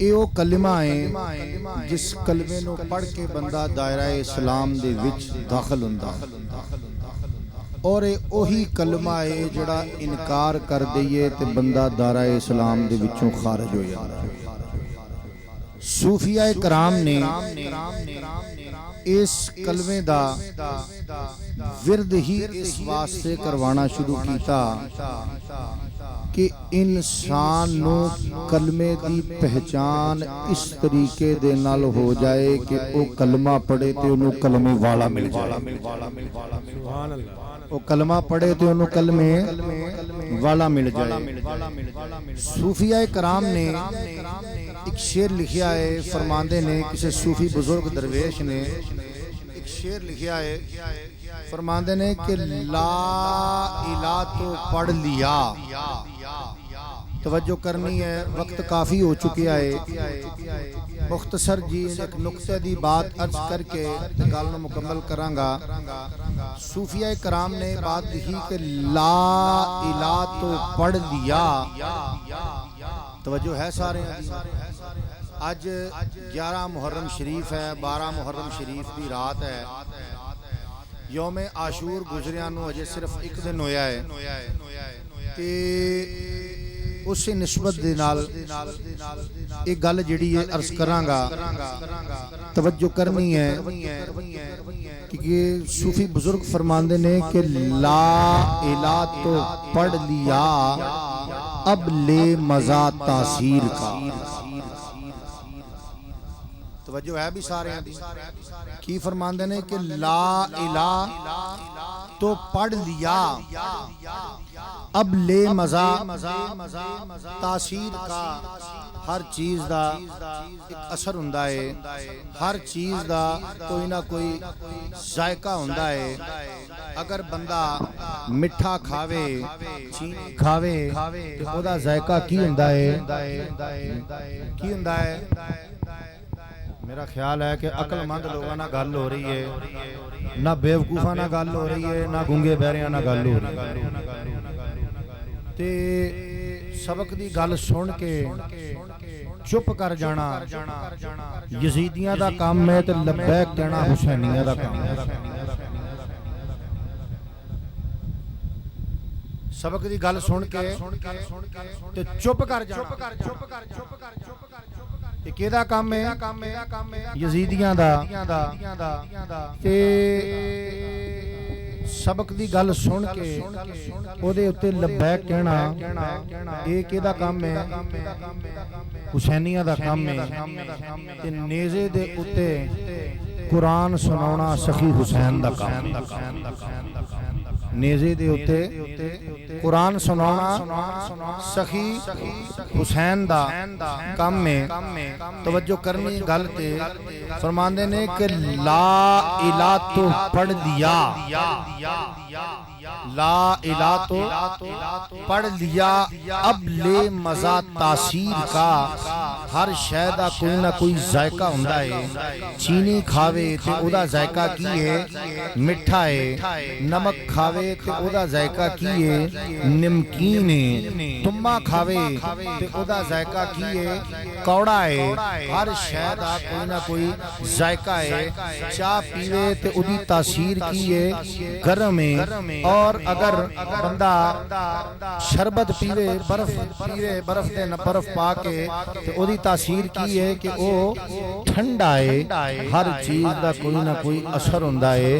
ਇਹ ਉਹ ਕਲਮਾ ਹੈ ਜਿਸ ਕਲਮੇ ਨੂੰ ਪੜ੍ਹ ਕੇ ਬੰਦਾ ਦਾਇਰਾ ਇਸਲਾਮ ਦੇ ਵਿੱਚ ਦਾਖਲ ਹੁੰਦਾ ਹੈ ਔਰ ਇਹ ਉਹੀ ਕਲਮਾ ਹੈ ਜਿਹੜਾ ਇਨਕਾਰ ਕਰ ਦਈਏ ਤੇ ਬੰਦਾ ਦਾਇਰਾ ਇਸਲਾਮ ਦੇ ਵਿੱਚੋਂ ਖਾਰਜ ਹੋ ਜਾਂਦਾ ਹੈ। ਸੂਫੀਆ کرام ਨੇ ਇਸ ਕਲਮੇ ਦਾ ਵਿਰਦ ਹੀ ਇਸ ਵਾਸਤੇ ਕਰਵਾਉਣਾ ਸ਼ੁਰੂ ਕੀਤਾ کہ انسان نو کلمے دی پہچان اس طریقے دے نال ہو جائے کہ او کلمہ پڑھے تے انہوں کلمے والا مل جائے، او کلمہ پڑھے تے انہوں کلمے والا مل جائے۔ صوفیہ کرام نے ایک شعر لکھیا ہے، فرماندے نے کسی صوفی بزرگ درویش نے ایک شعر لکھیا ہے، فرماندے نے کہ لا الہ تو پڑھ لیا۔ توجہ کرنی ہے، وقت کافی ہو چکیا ہے، مختصر جی ایک نقطے دی بات عرض کر کے گل نو مکمل کراں گا۔ صوفیہ کرام نے بات لکھی کہ لا الہ تو پڑھ لیا۔ توجہ ہے سارے؟ آج 11 محرم شریف ہے، 12 محرم شریف دی رات ہے، یوم عاشور گزریاں نو اجے صرف ایک دن ہویا ہے تے اس نسبت دے نال ایک گل جڑی ہے عرض کراں گا، توجہ کرنی ہے کہ صوفی بزرگ فرماندے نے کہ لا الہ تو پڑھ لیا اب لے مزہ تاثیر کا۔ توجہ ہے بھی سارے ہیں کی فرماندے نے کہ لا الہ تو پڑھ لیا اب لے مزہ تاثیر کا۔ ہر چیز دا ایک اثر ہوندا ہے، ہر چیز دا کوئی نہ کوئی ذائقہ ہوندا ہے۔ اگر بندہ مٹھا کھاوے، چینی کھاوے تو او دا ذائقہ کی ہوندا ہے؟ کی ہوندا ہے؟ میرا خیال ہے کہ عقل مند لوگاں نہ گل ہو رہی ہے، نہ بیوقوفاں نہ گل ہو رہی ہے، نہ گونگے بہریاں نہ گل ہو رہی ہے۔ تے سبق دی گل سن کے چپ کر جانا یزیدیاں دا کام ہے تے لبیک کہنا حسینیاں دا کام ہے۔ سبق دی گل سن کے تے چپ کر جانا یہ کیدا کام ہے؟ یزیدیاں دا۔ تے سبق دی گل سن کے او دے اتے لبیک کہنا اے کیدا کام ہے؟ حسینیاں دا کام ہے۔ تے نیزے دے اتے قرآن سناونا سخی حسین دا کام ہے۔ نیزے دے اتے قرآن سناونا سخی حسین دا کام میں۔ توجہ کرنی گل تے فرماندے نے کہ لا الہ تو پڑھ لیا، لا الہ تو پڑھ لیا اب لے مزہ تاثیر کا۔ ہر شے دا کوئی نہ کوئی ذائقہ ہوندا ہے۔ چینی کھاوے تے او دا ذائقہ کی ہے؟ مٹھا ہے۔ نمک کھاوے تے او دا ذائقہ کی ہے؟ نمکین ہے۔ تما کھاوے تے او دا ذائقہ کی ہے؟ کوڑا ہے۔ ہر شے دا کوئی نہ کوئی ذائقہ ہے۔ چاہ پیوے تے او دی تاثیر کی ہے؟ گرم ہے۔ اور اگر بندہ شربت پیوے، برف پیوے، برف دے برف پا کے تو او دی تاثیر کی ہے کہ او ٹھنڈا ہے۔ ہر چیز دا کوئی نہ کوئی اثر ہوندا ہے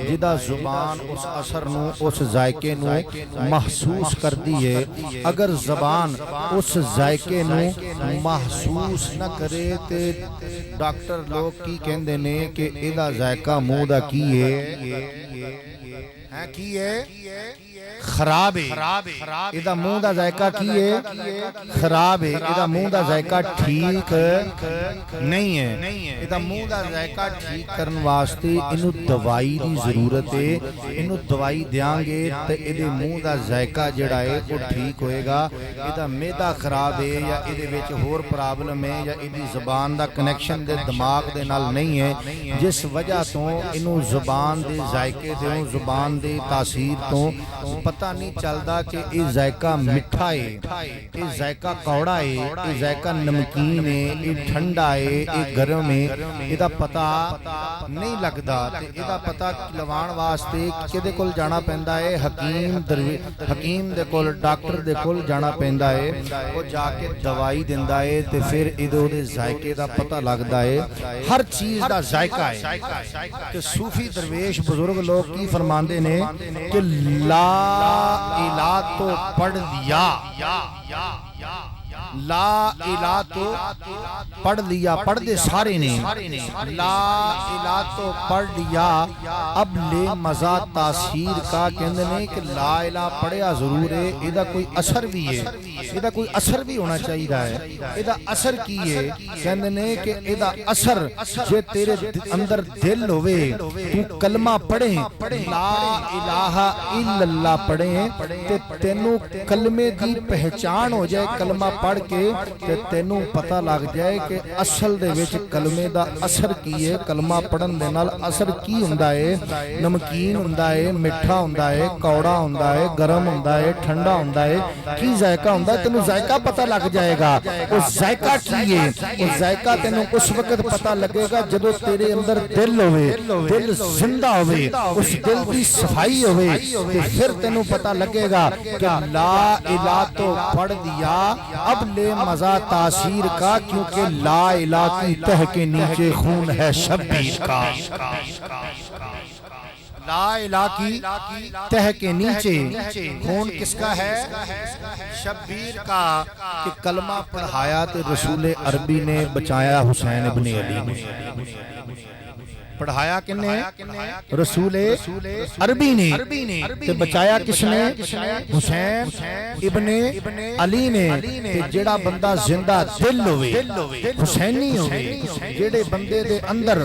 جدا زبان اس اثر نو، اس ذائقے نو محسوس کردی ہے۔ اگر زبان اس ذائقے نو محسوس نہ کرے تے ڈاکٹر لوگ کی کہندے نے کہ ایدا ذائقہ منہ دا کی ہے کی ہے؟ خراب ہے۔ ایدہ منہ دا ذائقہ کی ہے؟ خراب ہے۔ ایدہ منہ دا ذائقہ ٹھیک نہیں ہے۔ ایدہ منہ دا ذائقہ ٹھیک کرن واسطے انہوں دوائی دی ضرورت ہے۔ انہوں دوائی دیاں گے تو ایدے منہ دا ذائقہ جڑا ہے وہ ٹھیک ہوئے گا۔ ایدہ میدہ خراب ہے یا ایدے ویچ ہور پرابلم ہے یا ایدی زبان دا کنیکشن دے دماغ دے نال نہیں ہے، جس وجہ تو انہوں زبان دے ذائقے دے زبان دے تاثیر تو پتہ پتہ نہیں چلتا کہ یہ ذائقہ میٹھا ہے، یہ ذائقہ کوڑا ہے، یہ ذائقہ نمکین ہے، یہ ٹھنڈا ہے، یہ گرم ہے، یہ پتہ نہیں لگتا۔ یہ پتہ لوان واسطے کدے کول جانا پیندا ہے؟ حکیم دے کول، ڈاکٹر دے کول جانا پیندا ہے، وہ جا کے دوائی دیندا ہے تے پھر دے ذائقے دا پتہ لگدا ہے۔ ہر چیز دا ذائقہ ہے۔ کہ صوفی درویش بزرگ لوگ کی فرماندے نے کہ لا الہ تو پڑھ لیا، لا الہ تو پڑھ لیا، پڑھ دے سارے نے، لا الہ تو پڑھ لیا اب لے مزہ تاثیر کا۔ کہندے نے کہ لا الہ پڑھیا ضرور ہے، ایدہ کوئی اثر بھی ہے، ایدہ کوئی اثر بھی ہونا چاہیے ہے۔ ایدہ اثر کی ہے؟ کہندے نے کہ ایدہ اثر جے تیرے اندر دل ہوئے، تو کلمہ پڑھیں، لا الہ الا اللہ پڑھیں، تے تینوں کلمے دی پہچان ہو جائے، کلمہ پڑھ کے تے تینوں پتہ لگ جائے کہ اصل دے وچ کلمے دا اثر کی ہے، کلمہ پڑھن دے نال اثر کی ہوندا ہے، نمکین ہوندا ہے، میٹھا ہوندا ہے، کوڑا ہوندا ہے، گرم ہوندا ہے، ٹھنڈا ہوندا ہے، کی ذائقہ ہوندا ہے، تینوں ذائقہ پتہ لگ جائے گا۔ اس ذائقہ کی ہے، اس ذائقہ تینوں اس وقت پتہ لگے گا جدو تیرے اندر دل ہوئے، دل زندہ ہوئے، اس دل کی صفائی ہوئے، پھر تینوں پتہ لگے گا کہ لا الہ تو پڑھ دیا اب لے مزہ تاثیر کا، کیونکہ لا الہ کی تہ کے نیچے خون ہے شبیر کا۔ لا الہ کی تہ کے نیچے خون کس کا ہے؟ شبیر کا۔ کہ کلمہ پڑھایا تے رسول عربی نے، بچایا حسین ابن علی نے۔ پڑھایا کن نے؟ رسول عربی نے۔ تے بچایا کس نے؟ حسین ابن علی نے۔ تے جڑا بندہ زندہ دل ہوئے، حسینی ہوئے، جڑے بندے دے اندر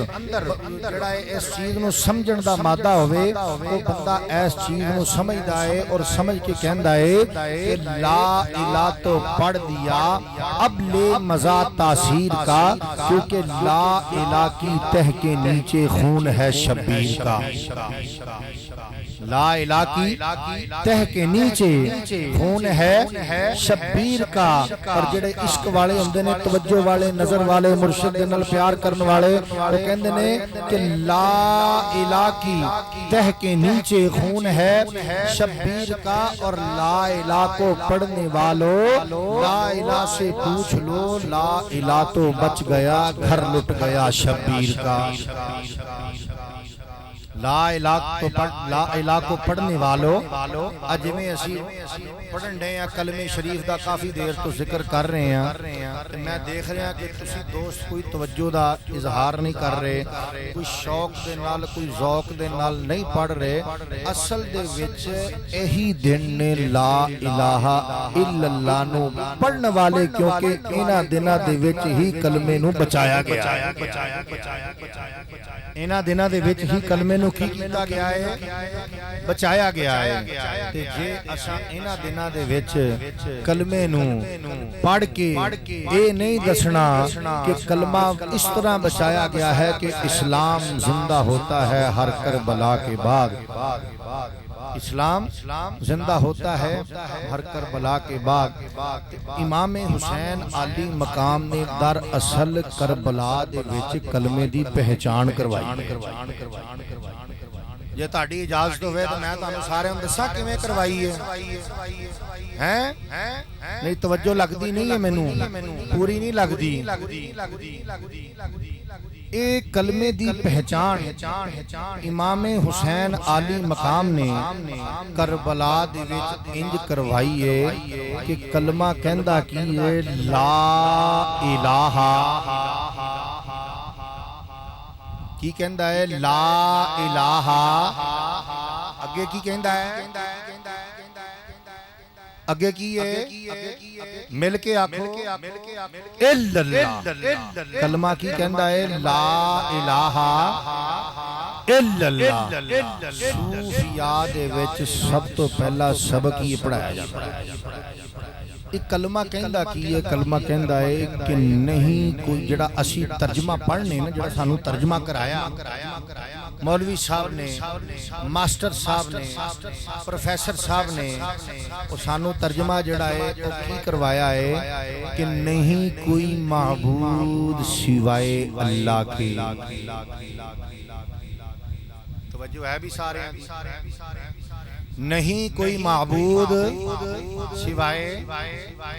جڑا اس چیز نو سمجھن دا مادہ ہوئے، وہ بندہ اس چیز نو سمجھدا ہے اور سمجھ کے کہندا ہے کہ لا الہ تو پڑھ دیا اب لے مزہ تاثیر کا، کیونکہ لا الہ کی تہ کے نیچے خون ہے شبیر کا۔ لا الہ کی تہ کے نیچے خون ہے شبیر کا۔ اور جڑے عشق والے ہوندے نے، توجہ والے، نظر والے، مرشد دے نال پیار کرن والے، وہ کہندے نے کہ لا الہ کی تہ کے نیچے خون ہے شبیر کا۔ اور لا الہ کو پڑھنے والوں، لا الہ سے پوچھ لو، لا الہ تو بچ گیا، گھر لٹ گیا شبیر کا۔ لا الہ کو پڑھنے والوں، اج میں اسی پڑھن رہے ہیں کلمہ شریف دا کافی دیر تو ذکر کر رہے ہیں، میں دیکھ رہا کہ تسی دوست کوئی توجہ دا اظہار نہیں کر رہے، کوئی شوق دے نال، کوئی ذوق دے نال نہیں پڑھ رہے۔ اصل دے وچ یہی دن نے لا الہ الا اللہ نو پڑھن والے، کیونکہ انہاں دناں دے وچ ہی کلمے نو بچایا گیا ہے، انہاں دناں دے وچ ہی کلمے نو کی کیتا گیا ہے، بچایا گیا ہے۔ تے جے اساں انہاں دناں دے وچ کلمے نو پڑھ کے اے نہیں دسنا کہ کلمہ اس طرح بچایا گیا ہے کہ اسلام زندہ ہوتا ہے ہر کربلا کے بعد، اسلام زندہ ہوتا ہے ہر کربلا کے بعد۔ امام حسین علی مقام نے در اصل کربلا دے وچ کلمے دی پہچان کروائی۔ جے تہاڈی اجازت ہوئے تو میں تانوں سارے ہم دساں کیویں کروائی ہے؟ نہیں توجہ لگدی نہیں ہے، مینوں پوری نہیں لگدی۔ اے کلمے دی پہچان امام حسین علی مقام نے کربلا دے وچ انج کروائی ہے کہ کلمہ کہندا کی ہے لا الہ، کی کہندا ہے؟ لا الہ۔ اگے کی کہندا ہے؟ اگے کی ہے؟ مل کے آکھو الا اللہ۔ کلمہ کی کہندا ہے؟ لا الہ الا اللہ۔ صوفیاء دے وچ سب تو پہلا سبق ہی پڑھایا جاتا ہے، ਇਹ ਕਲਮਾ ਕਹਿੰਦਾ ਕੀ ਹੈ? ਕਲਮਾ ਕਹਿੰਦਾ ਹੈ ਕਿ ਨਹੀਂ ਕੋਈ ਜਿਹੜਾ ਅਸੀਂ ਤਰਜਮਾ ਪੜ੍ਹਨੇ ਨਾ, ਜਿਹੜਾ ਸਾਨੂੰ ਤਰਜਮਾ ਕਰਾਇਆ ਮੌਲਵੀ ਸਾਹਿਬ ਨੇ, ਮਾਸਟਰ ਸਾਹਿਬ ਨੇ, ਪ੍ਰੋਫੈਸਰ ਸਾਹਿਬ ਨੇ, ਉਹ ਸਾਨੂੰ ਤਰਜਮਾ ਜਿਹੜਾ ਹੈ ਉਹ ਕੀ ਕਰਵਾਇਆ ਹੈ کہ نہیں کوئی معبود سوائے اللہ کے. توجہ ہے بھی سارے نہیں کوئی معبود سوائے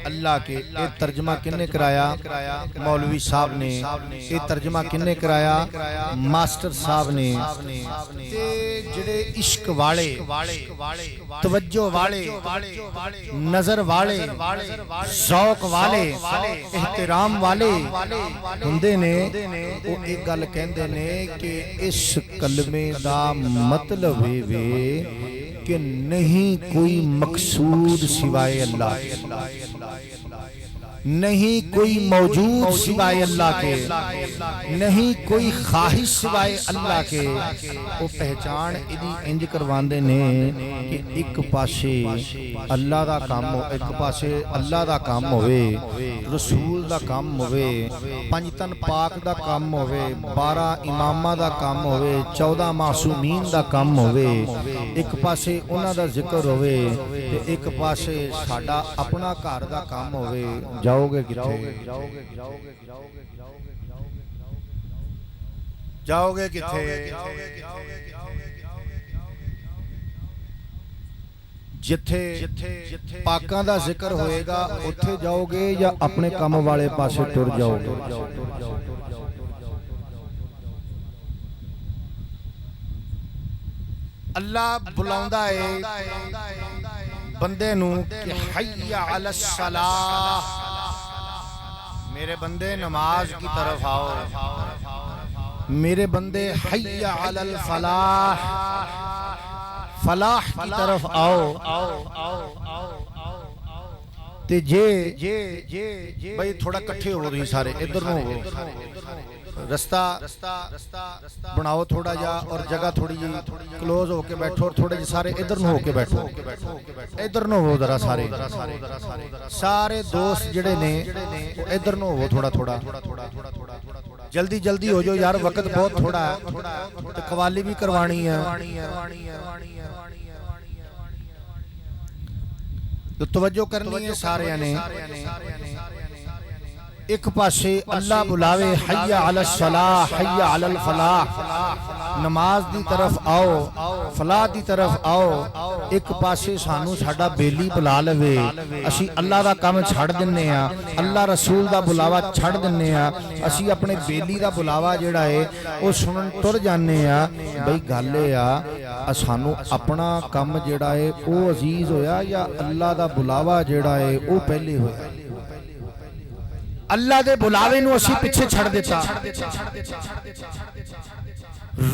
اللہ کے. یہ ترجمہ کن نے کرایا؟ مولوی صاحب نے. یہ ترجمہ کن نے کرایا؟ ماسٹر صاحب نے. جڑے عشق والے، توجہ والے، نظر والے، ذوق والے، احترام والے ہوندے نے، وہ ایک گل کہندے نے کہ اس کلمے دا مطلب ہے کہ نہیں کوئی مقصود سوائے اللہ، نہیں کوئی موجود سوائے اللہ کے، نہیں کوئی خواہش سوائے اللہ کے. وہ پہچان ادھی انج کرواندے نے کہ ایک پاسے اللہ دا کام ہو، ایک پاسے اللہ دا کام ہوئے، رسول دا کام ہوئے، پنجتن پاک دا کام ہوئے، 12 امامہ دا کام ہوئے، 14 معصومین دا کام ہوئے، ایک پاسے انہاں دا ذکر ہوئے، ایک پاسے ساڈا اپنا گھر دا کام ہوئے. جاؤ گے کتھے؟ جاؤ گے کتھے؟ جتھے پاکاں دا ذکر ہوئے گا اتھے جاؤ گے یا اپنے کام والے پاسے ٹر جاؤ گے؟ اللہ بلاؤندا ہے بندے نو کہ حی علی الصلاح، میرے بندے نماز کی طرف آؤ، میرے بندے حی علی الفلاح، فلاح کی طرف آؤ. تے جے بھئی تھوڑا کٹھے ہو رہی سارے ادھر نو ہو، رستہ بناؤ تھوڑا جا اور جگہ تھوڑی جی کلوز ہو کے بیٹھو، اور تھوڑے جی سارے ادھر نو ہو کے بیٹھو، ادھر نو ہو ذرا سارے دوست جڑے نے ادھر نو ہو تھوڑا تھوڑا، جلدی جلدی ہو جو یار، وقت بہت تھوڑا ہے، قوالی بھی کروانی ہے. تو توجہ کرنی ہے سارے نے. ایک پاسے اللہ بلاوے حی علی الصلاح، حی علی الفلاح، نماز دی طرف آؤ، فلاح دی طرف آؤ. ایک پاسے سانو ساڈا بیلی بلا لوے، اسی اللہ دا کام چھڑ دنے ہاں، اللہ رسول دا بلاوا چھڑ دنے ہاں، اسی اپنے بیلی دا بلاوا جڑا ہے وہ سنن ٹر جانے ہاں. بھئی گل ہے سانو اپنا کام جڑا ہے وہ عزیز ہویا یا اللہ دا بلاوا جڑا ہے وہ پہلے ہویا؟ اللہ دے بلاوے نو اسی پچھے چھڑ دیتا،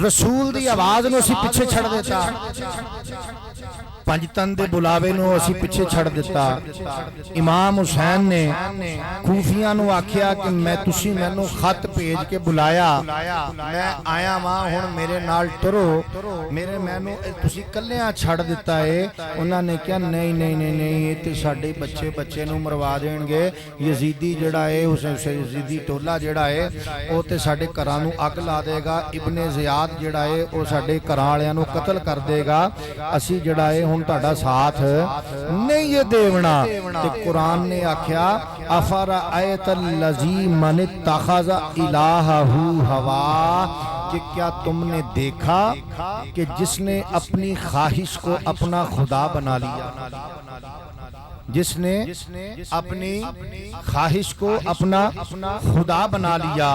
رسول دی آواز نو اسی پچھے چھڑ دیتا، پنجتن دے بلاوے نو اسی پچھے چھڑ دیتا. امام حسین نے کوفیاں نو آکھیا کہ میں تسی مینوں خط بھیج کے بلایا، میں آیا ماں ہن میرے نال ٹرو، میرے مینوں تسی کلیاں چھڑ دیتا ہے. انہاں نے کہا نہیں نہیں نہیں نہیں، یہ تے ساڈے بچے نو مروا دین گے، یزیدی جڑا ہے یزیدی ٹولا جڑا ہے او تے ساڈے گھراں نو اگ لا دے گا، ابن زیاد جڑا ہے او ساڈے گھراں والیاں نو قتل کر دے گا، اسی جڑا ہے ہن تہاڈا ساتھ نہیں یہ دیونا. تے قرآن نے آکھیا افرأیت الذی من اتخذ الہہ ہوا، کہ کیا تم نے دیکھا کہ جس نے اپنی خواہش کو اپنا خدا بنا لیا، جس نے اپنی خواہش کو اپنا خدا بنا لیا.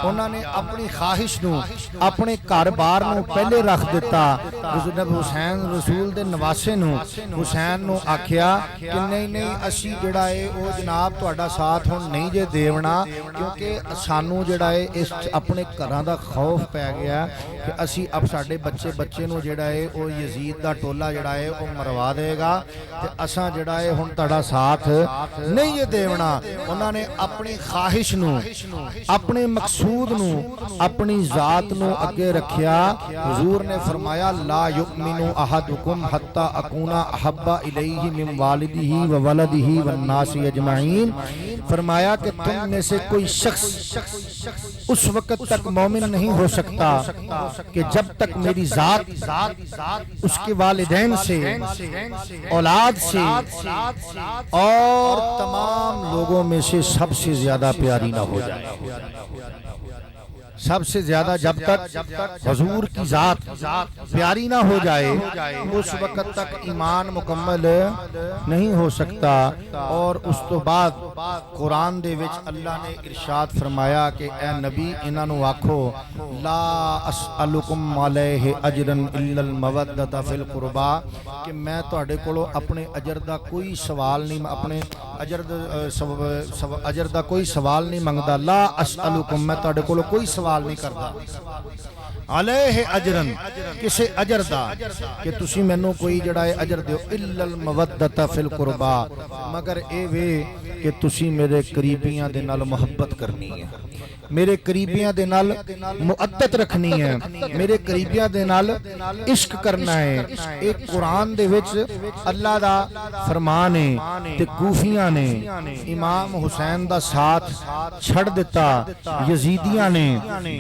انہوں نے اپنی خواہش نو اپنے کاروبار نو پہلے رکھ دیتا. حضرت حسین رسول دے نواسے نو حسین نو آکھیا کہ نہیں نہیں اسی جڑا ہے او جناب تہاڈا ساتھ ہن نہیں جے دیونا، کیونکہ سانو جڑا ہے اس اپنے گھراں دا خوف پی گیا کہ اسی اب ساڈے بچے نو جڑا ہے او یزید دا ٹولا جڑا ہے او مروا دے گا، تے اساں جڑا ہے ہن تہاڈا ساتھ نہیں دیونا. انہوں نے اپنی خواہش نو, اپنے مقصود نو, اپنی ذات نو اگے رکھیا. حضور نے فرمایا لا یؤمن احدکم حتی اکون احب الیہ من والدہ وولدہ والناس اجمعین. فرمایا کہ تم میں سے کوئی شخص اس وقت تک مومن نہیں ہو سکتا کہ جب تک میری ذات اس کے والدین سے, اولاد سے اور تمام لوگوں میں سے سب سے زیادہ پیاری نہ ہو جائے. سب سے زیادہ جب تک حضور کی ذات پیاری نہ ہو جائے اس وقت تک ایمان مکمل نہیں ہو سکتا. اور اس تو بعد قرآن دے وچ اللہ نے ارشاد فرمایا کہ اے نبی انہاں نو آکھو لا اسألکم علیہ اجرا الا المودۃ فی القربا, کہ میں تہاڈے کولوں اپنے اجر دا کوئی سوال نہیں, اپنے اجر دا کوئی سوال نہیں منگدا. لا اسألکم, میں تہاڈے کولوں کوئی سوال نہیں کردا علیہ اجرن, کسے اجر دا کہ تسی مینوں کوئی جڑا ہے اجر دیو, الا المودۃ فی القربا, مگر اے وے کہ تسی میرے قریبیاں دے نال محبت کرنی ہے, میرے قریبیاں دے نال مؤدت رکھنی ہے, میرے قریبیاں دے نال عشق کرنا ہے. ایک قرآن دے وچ اللہ دا فرمان ہے تے کوفیاں نے امام حسین دا ساتھ چھڑ دیتا. یزیدیاں نے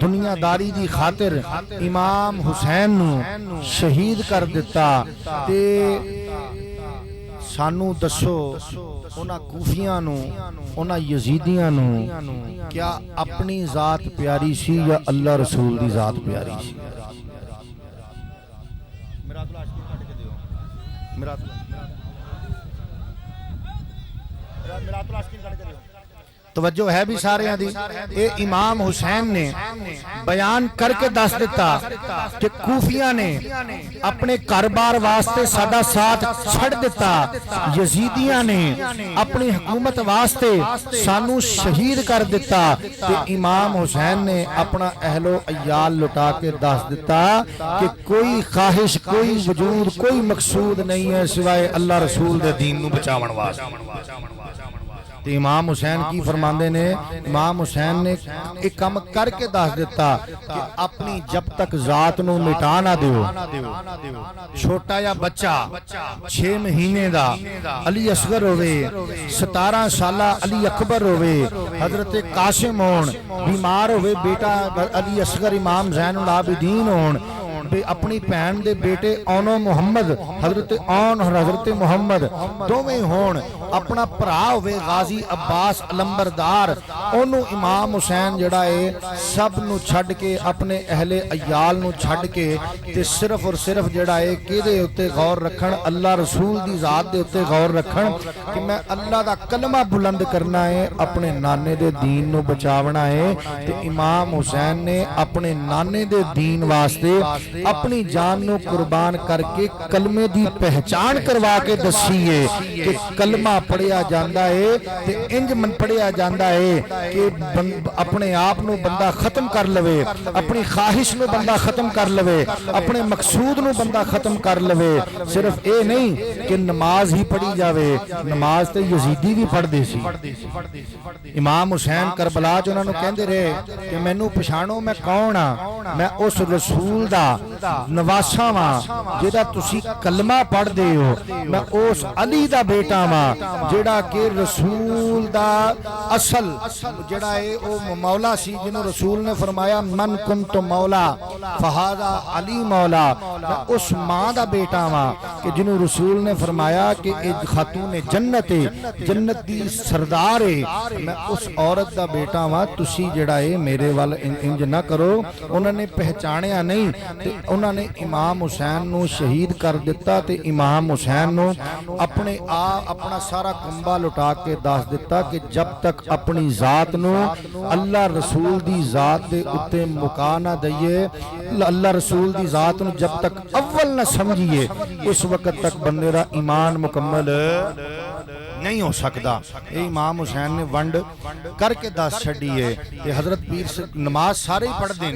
دنیا داری دی خاطر امام حسین نو شہید کر دیتا. تے سانو دسو انہاں کوفیاں نو, انہاں یزیدیاں نو کیا اپنی ذات پیاری سی یا اللہ رسول دی ذات پیاری سی؟ توجہ ہے بھی سارے دی. اے امام حسین نے بیان کر کے دس دیتا کہ کوفیاں نے اپنے کاروبار واسطے ساڈا ساتھ چھڑ دیتا, یزیدیاں نے اپنی حکومت واسطے سانو شہید کر دیتا, تے امام حسین نے اپنا اہل و عیال لٹا کے دس دیتا کہ کوئی خواہش, کوئی وجود, کوئی مقصود نہیں ہے سوائے اللہ رسول دے دین نو بچاون واسطے. امام حسین کی فرماندے نے, امام حسین نے ایک کام کر کے دس دیتا کہ اپنی جب تک ذات نو مٹا نہ دیو. چھوٹا یا بچہ 6 مہینے دا علی اصغر ہوئے, 17 سالہ علی اکبر ہوئے, حضرت قاسم ہون, بیمار ہوئے بیٹا علی اصغر امام زین العابدین ہون, اپنی بہن دے بیٹے اونو محمد حضرت اون اور حضرت محمد دوویں ہون, اپنا بھرا ہوئے غازی عباس علمبردار, اونوں امام حسین جڑا ہے سب نو چھڈ کے اپنے اہل عیال نو چھڈ کے تے صرف اور صرف جڑا ہے کیدے اوتے غور رکھن, اللہ رسول دی ذات دے اوتے غور رکھن کہ میں اللہ دا کلمہ بلند کرنا ہے, اپنے نانے دے دین نو بچاونا ہے. تے امام حسین نے اپنے نانے دے دین واسطے اپنی جان نو قربان کر کے کلمے دی پہچان کروا کے دسی ہے کہ کلمہ پڑھیا جاندا ہے تے انج من پڑھیا جاندا ہے کہ اپنے آپ نو بندہ ختم کر لوے, اپنی خواہش نو بندہ ختم کر لوے, اپنے مقصود نو بندہ ختم کر لوے. صرف اے نہیں کہ نماز ہی پڑھی جاوے, نماز تے یزیدی بھی پڑھ دے سی. امام حسین کربلا چ انہاں نو کہندے رہے کہ مینوں پہچانو میں کون ہاں, میں اس رسول دا نواسا واں جیڑا تسی کلمہ پڑھ دے ہو, میں اس علی دا بیٹا واں جیڑا کہ رسول دا اصل جیڑا ہے او مولا سی, جنہوں رسول نے فرمایا من کنت مولا فہذا علی مولا. میں اس ماں دا بیٹا واں کہ جنہوں رسول نے فرمایا کہ ایک خاتون جنت ہے, جنت دی سردار ہے, میں اس عورت دا بیٹا واں, تسی جیڑا ہے میرے وال انج نہ کرو. انہوں نے پہچانیا نہیں تے انہوں نے امام حسین نو شہید کر دیتا تے امام حسین نو اپنا سارا کنبا لٹا کے دس دیتا کہ جب تک اپنی ذات نو اللہ رسول دی ذات دے اتے مکا نہ دئیے, اللہ رسول دی ذات نو جب تک اول نہ سمجھیے, اس وقت تک بندے دا ایمان مکمل نہیں ہو سکتا. یہ امام حسین نے ونڈ کر کے دس چھڑی ہے. حضرت پیر سے نماز سارے ہی پڑھتے ہیں,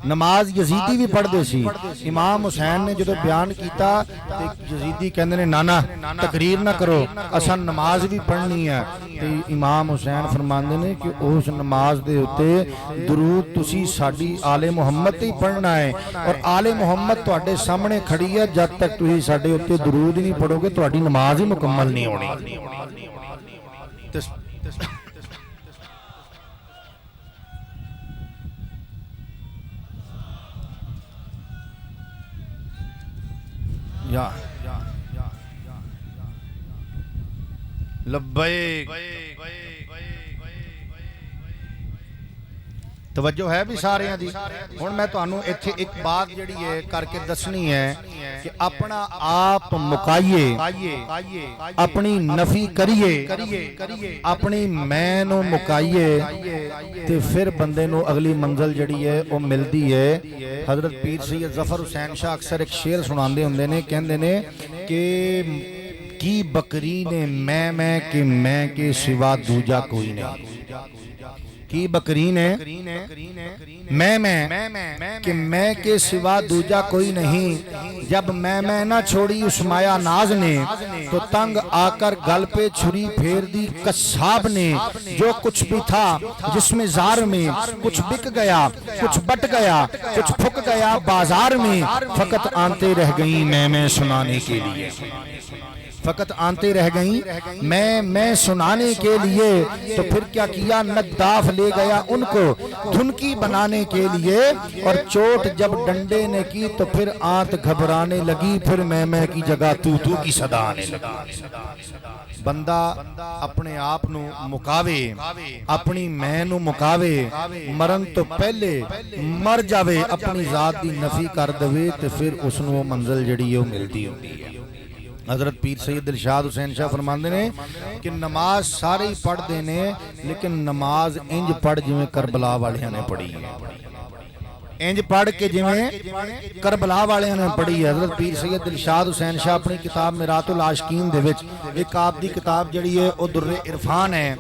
نماز یزیدی بھی پڑھتے سی. امام حسین نے جدو بیان کیتا یزیدی کہندے نے نانا تقریر نہ کرو, اساں نماز بھی پڑھنی ہے. امام حسین فرماندے نے کہ اس نماز دے اتے درود تسی ساڈی آل محمد تے ہی پڑھنا ہے, اور آل محمد تواڈے سامنے کھڑی ہے. جب تک تسی ساڈے اتے درود نہیں پڑھو گے تواڈی نماز ہی مکمل نہیں ہونی. یا لبیک توجہ ہے بھی سارے ہیں دی. ہن میں تانوں ایتھے ایک بات جڑی ہے کر کے دسنی ہے کہ اپنا آپ مکائیے, اپنی نفی کریے, اپنی میں نو مکائیے, تے پھر بندے نو اگلی منزل جڑی ہے وہ ملدی ہے. حضرت پیر سید ظفر حسین شاہ اکثر ایک شعر سناندے ہوندے نے, کہندے نے کہ کی بکری نے میں کہ میں کے سوا دوجا کوئی نہیں. کی بکری نے میں کہ میں کے سوا دوجا کوئی نہیں. جب میں نہ چھوڑی اس مایا ناز نے, تو تنگ آ کر گل پہ چھری پھیر دی قصاب نے. جو کچھ بھی تھا جس میں زار میں, کچھ بک گیا کچھ بٹ گیا کچھ پھک گیا بازار میں. فقط آنتے رہ گئیں میں سنانے کے لیے, فقط آنتے رہ گئیں میں سنانے کے لیے. تو پھر کیا کیا نداف لے گیا ان کو دھنکی بنانے کے لیے, اور چوٹ جب ڈنڈے نے کی تو پھر آنت گھبرانے لگی. پھر میں کی جگہ تو کی صدا آنے لگی. بندہ اپنے آپ نو مکاوے, اپنی میں نو مکاوے, مرن تو پہلے مر جاوے, اپنی ذات دی نفی کر دوے, تو پھر اس نو منزل جڑی ہے ملتی ہوتی ہے. حضرت پیر سید دلشاد حسین شاہ فرماندے نے کہ نماز سارے ہی پڑھ دینے, لیکن نماز انج پڑھ جویں کربلا والے نے پڑھی ہے, انج پڑھ کے جویں کربلا والے نے پڑھی ہے. حضرت پیر سید دلشاد حسین شاہ اپنی کتاب میرات العاشقین دے وچ ایک آپ دی کتاب جڑی ہے او در عرفان ہے,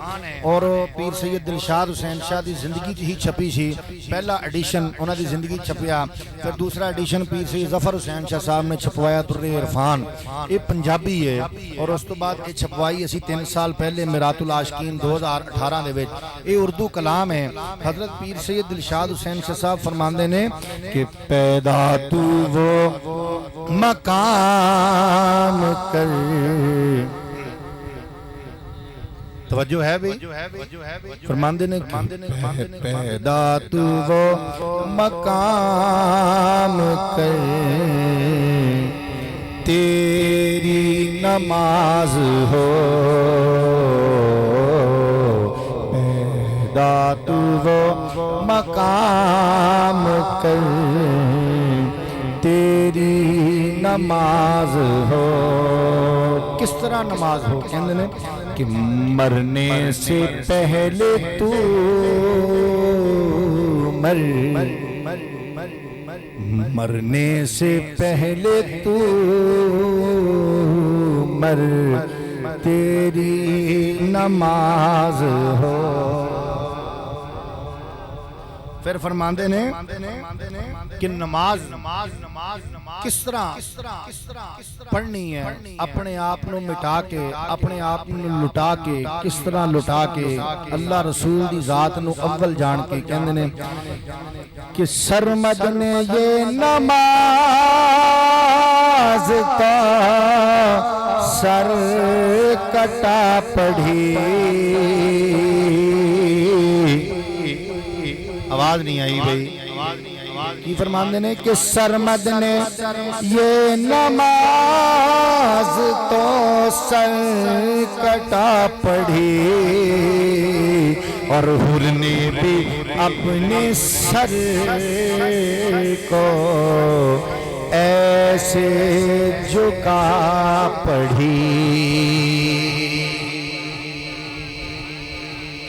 اور پیر سید دلشاد حسین شاہ دی زندگی ہی چھپی سی. پہلا ایڈیشن انہاں دی زندگی چھپیا, پھر دوسرا ایڈیشن پیر سید ظفر حسین شاہ صاحب نے چھپوایا در عرفان. یہ پنجابی ہے, اور اس تو بعد یہ چھپوائی اسی 3 سال پہلے میرات العاشقین 2018 دے وچ. یہ اردو کلام ہے. حضرت پیر سید دلشاد حسین شاہ صاحب فرماندے نے کہ پیدا تو وہ مقام کر. توجہ ہے بھی فرماندے نے پیدا تو وہ مقام کر, تیری نماز ہو. پیدا تو وہ مقام کر, تیری نماز ہو. کس طرح نماز ہو؟ کہندے نے کہ مرنے سے پہلے تو مرنے سے پہلے تو مر, تیری نماز ہو. پھر فرماندے نے کہ نماز کس طرح پڑھنی ہے, اپنے آپ نو مٹا کے, اپنے آپ نو لٹا کے, کس طرح لٹا کے اللہ رسول دی ذات نو اول جان کے. کہندے نے کہ سرمد نے یہ نماز کا سر کٹا پڑھی. آواز نہیں آئی بھئی. کی فرماندے نے کہ سرمد نے یہ نماز تو سر کٹا پڑھی, اور حر نے بھی اپنے سر کو ایسے جھکا پڑھی.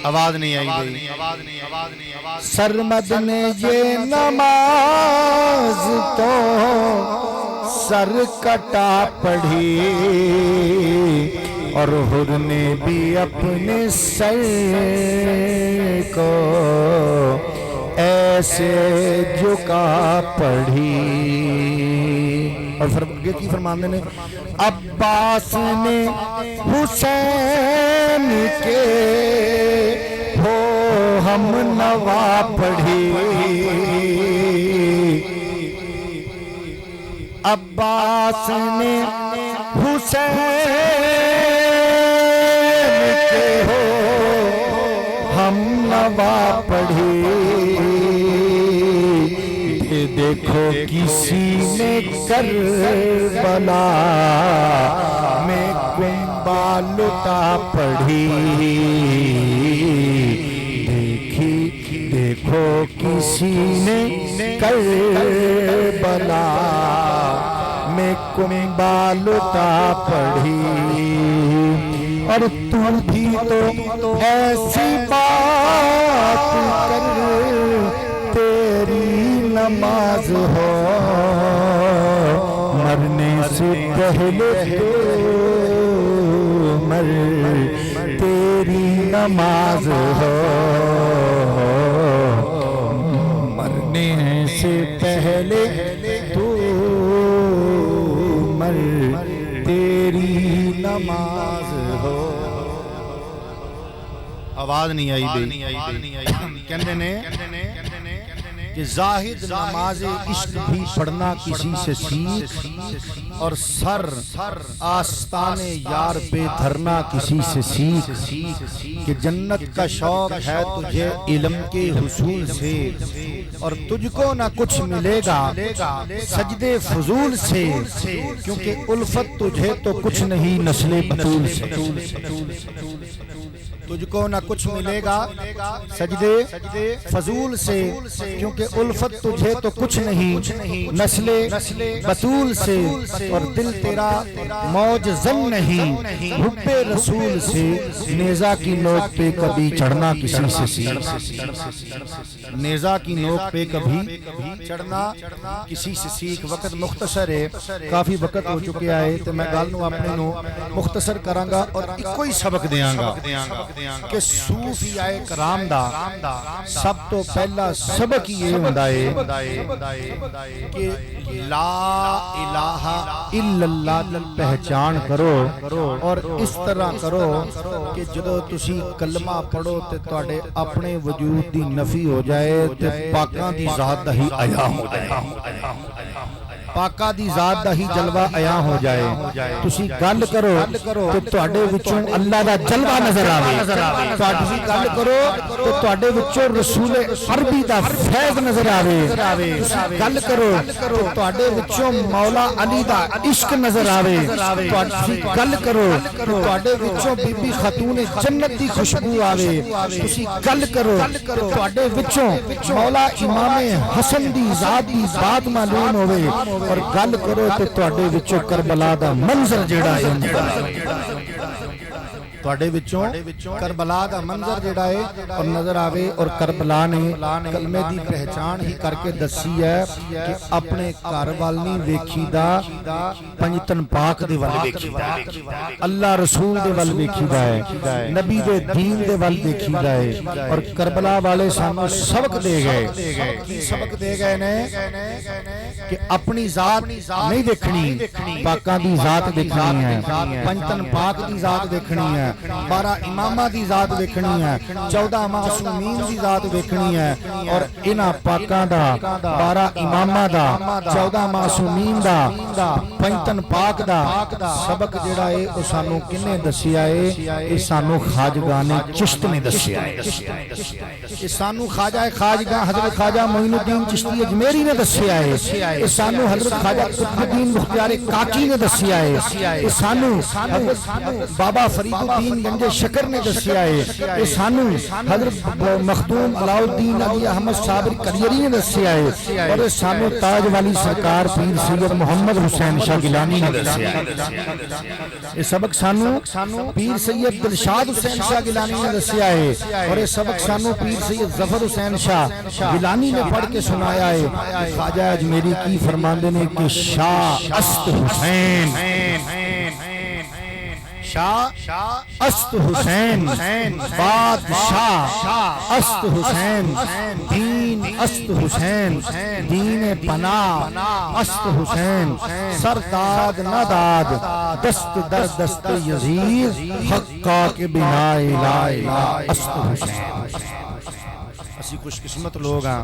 آواز نہیں آئی گئی. سرمد نے یہ نماز تو سر کٹا پڑھی, اور حر نے بھی اپنے سر کو ایسے جھکا پڑھی. اور یہ کی فرماندے نے عباس نے حسین کے ہو ہم نوا پڑھی. عباس نے حسین کے ہو ہم نوا پڑھی. دیکھو کسی نے کربلا میں کنبہ لٹا پڑھی. دیکھو کسی نے کربلا میں کنبہ لٹا پڑھی. اور تم بھی تو ایسی بات کر تیری نماز ہو مرنے سے پہلے مر تیری نماز ہو مرنے سے پہلے تو مر تیری نماز ہو. آواز نہیں آئی بھئی. کہندے نے کہ زاہد نماز عشق بھی پڑھنا کسی سے سیکھ اور سر آستان یار پہ دھرنا کسی سے سیکھ. کہ جنت کا شوق ہے تجھے علم کے حصول سے اور تجھ کو نہ کچھ ملے گا سجدے فضول سے. کیونکہ الفت تجھے تو کچھ نہیں نسل بطول سے. تجھ کو نہ کچھ ملے گا سجدے فضول سے کیونکہ الفت تجھے تو کچھ نہیں نسل بطول سے. اور دل تیرا موج زن نہیں حب رسول سے. نیزہ کی نوک پہ کبھی چڑھنا کسی سے سیکھ. نیزہ کی نوک پہ کبھی چڑھنا کسی سے سیکھ. وقت مختصر ہے کافی وقت ہو چکے آئے تو میں گل نو اپنے نو مختصر کرانگا اور کوئی سبق دیاں گا کہ صوفیاء کرام دا سب تو پہلا سبق یہ ہوندا ہے کہ لا الہ الا اللہ پہچان کرو اور اس طرح کرو کہ جدو تسی کلمہ پڑھو تے تواڈے اپنے وجود دی نفی ہو جائے تے پاکاں دی ذات دا ہی عیا ہو جائے. پاکا دی ذات دا ہی جلوہ عیاں ہو جائے. تسی گل کرو تو تواڈے وچوں اللہ دا جلوہ نظر آوے. تسی گل کرو تو تواڈے وچوں رسول عربی دا فیض نظر آوے. تسی گل کرو تو تواڈے وچوں مولا علی دا عشق نظر آوے. تسی گل کرو تو تواڈے وچوں بی بی خاتون جنت دی خوشبو آوے. تسی گل کرو تو تواڈے وچوں مولا امام حسن دی ذات دی بات معلوم ہوئے. اور گل کرو تو تواڈے وچوں کربلا دا منظر جیڑا ہے تواڈے وچوں کربلا دا منظر جیڑا ہے اور نظر آوے. اور کربلا نے کلمے دی پہچان ہی کر کے دسی ہے کہ اپنے گھر وال نہیں ویکھی دا پنجتن پاک دے ول ویکھی دا اللہ رسول دے ول ویکھی دا ہے نبی دے دین دے ول ویکھی دا ہے. اور کربلا والے سانوں سبق دے گئے. سبق دے گئے نے کہ اپنی ذات نہیں دیکھنی پاکاں دی ذات دیکھنی ہے. پنجتن پاک دی ذات دیکھنی ہے. 12 امامہ دی ذات دیکھنی ہے. 14 معصومین دی ذات دیکھنی ہے. اور انہاں پاکاں دا 12 امامہ دا 14 معصومین دا پنجتن پاک دا سبق جڑا ہے او سانوں کنے دسیا ہے؟ اے سانوں خواجگان چشت نے دسیا ہے. اے سانوں خواجہ حضرت خواجہ معین الدین چشتی اجمیری نے دسیا ہے. اے سانوں حضرت خواجہ قطب الدین مختار کاکی نے دسیا ہے. اے سانوں حضرت بابا فرید الدین گنج شکر نے دسیا ہے. اے سانوں حضرت مخدوم علاء الدین علی احمد صابر کریری نے دسیا ہے. اور اے سانوں تاج والی سرکار پیر سید محمد حسین شاہ گیلانی نے دسیا ہے. اے سبق سانوں پیر سید دلشاد حسین شاہ گیلانی نے دسیا ہے. اور اے سبق سانوں پیر سید ظفر حسین شاہ گیلانی نے پڑھ کے سنایا ہے. خواجہ اجمیری کی فرماندے نے کہ شاہ است حسین شاہ است حسین بادشاہ است حسین دین است حسین دین پناہ است حسین سرداد نداد دست در دست یزید حقا کے بنا الہ است حسین اسی خوش قسمت لوگ ہیں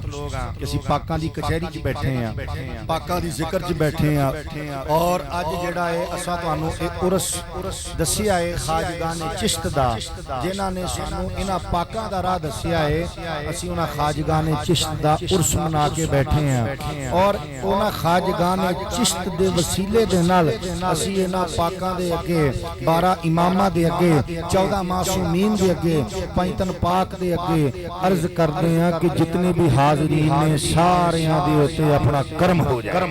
کہ اسی پاکاں دی کچہری چ بیٹھے ہیں پاکاں دی ذکر چ بیٹھے ہیں اور اج جڑا ہے اساں تانوں ایک عرس دسیا ہے خواجگان چشت دا جنہاں نے سانوں انہاں پاکاں دا راہ دسیا ہے اسی انہاں خواجگان چشت دا عرس منا کے بیٹھے ہیں اور انہاں خواجگان چشت دے وسیلے دے نال اسی انہاں پاکاں دے اگے 12 اماماں دے اگے 14 معصومین دے اگے پینتن پاک دے اگے عرض کر کہ جتنے بھی حاضرین نے ساریاں دے ہوتے اپنا کرم ہو جائے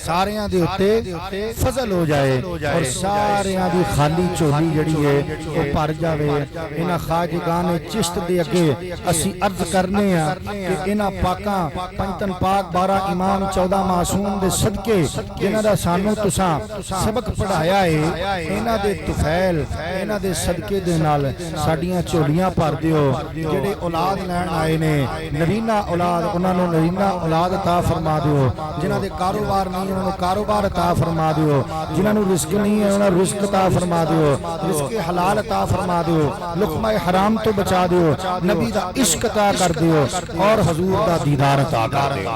ساریاں دے ہوتے فضل ہو جائے اور ساریاں دی خالی چولی جڑی ہے وہ پر جاوے انہاں خواجگان چشت دے اگے اسی عرض کرنے ہیں کہ انہاں پاکاں پنجتن پاک 12 امام 14 معصوم دے صدقے جنہاں دا سانو تساں سبق پڑھایا ہے انہاں دے طفیل انہاں دے صدقے دے نال ساڈیاں چولیاں پر دیو جڑے اولاد لین آئے نے نرینہ اولاد انہاں نو نرینہ اولاد عطا فرما دیو جنہاں دے کاروبار نہیں انہاں نو کاروبار عطا فرما دیو جنہاں نو رزق نہیں ہے انہاں رزق عطا فرما دیو رزق حلال عطا فرما دیو لقمہ حرام تو بچا دیو نبی دا عشق عطا کر دیو اور حضور دا دیدار عطا کر دیو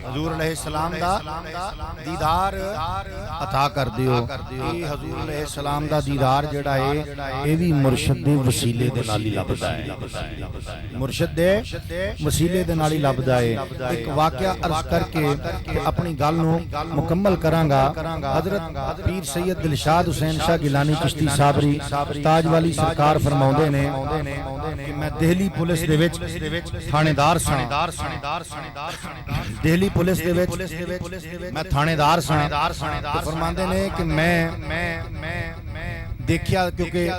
حضور علیہ السلام دا دیدار عطا کر دیو یہ حضور علیہ السلام دا دیدار جڑا ہے اے بھی مرشد دے وسیلے دے نال ہی لبدا ہے مرشد دے وسیلے دے نال ہی لبدا ہے ایک واقعہ عرض کر کے اپنی گل نو مکمل کراں گا حضرت پیر سید دلشاد حسین شاہ گیلانی چشتی صابری تاج والی سرکار فرماوندے نے کہ میں دہلی پولیس دے وچ تھانے دار ساں دہلی پولیس دے وچ میں تھانے دار ساں فرماندے نے کہ میں دیکھیا کیونکہ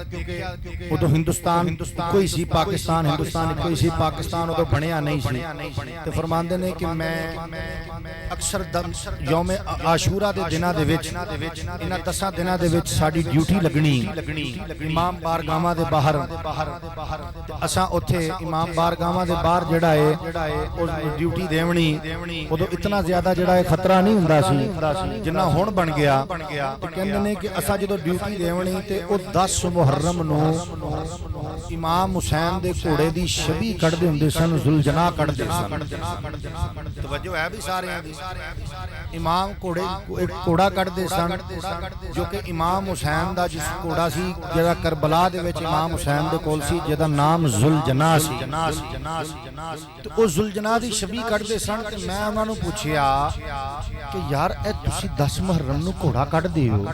وہ تو ہندوستان کوئی سی پاکستان ہندوستان کوئی سی پاکستان وہ تو بنیا نہیں سی تو فرماندے نے کہ میں اکثر یوم عاشورہ دے دنہ دے وچ انہاں 10 دنہ دے وچ ساڈی ڈیوٹی لگنی امام بارگاہاں دے باہر اساں اوتھے امام بارگاہاں دے باہر جڑا ہے اس ڈیوٹی دیونی اودوں اتنا زیادہ جڑا ہے خطرہ نہیں ہوندا سی جنہ ہن بن گیا تے کہندے نے کہ اساں جدوں ڈیوٹی دیونی تے او 10 محرم نو امام حسین دے گھوڑے دی شبی کڑ دے ہوندے سن ذوالجناح کڑ دے سن توجہ ہے بھی سارے دی امام گھوڑے ایک گھوڑا کڑ دے سن جو کہ امام حسین دا جس گھوڑا سی جڑا کربلا دے وچ امام حسین دے کول سی جدا نام ذوالجناح سی تو او ذوالجناح دی شبی کڑ دے سن تے میں انہاں نو پوچھیا کہ یار اے تسی 10 محرم نو گھوڑا کڑ دیو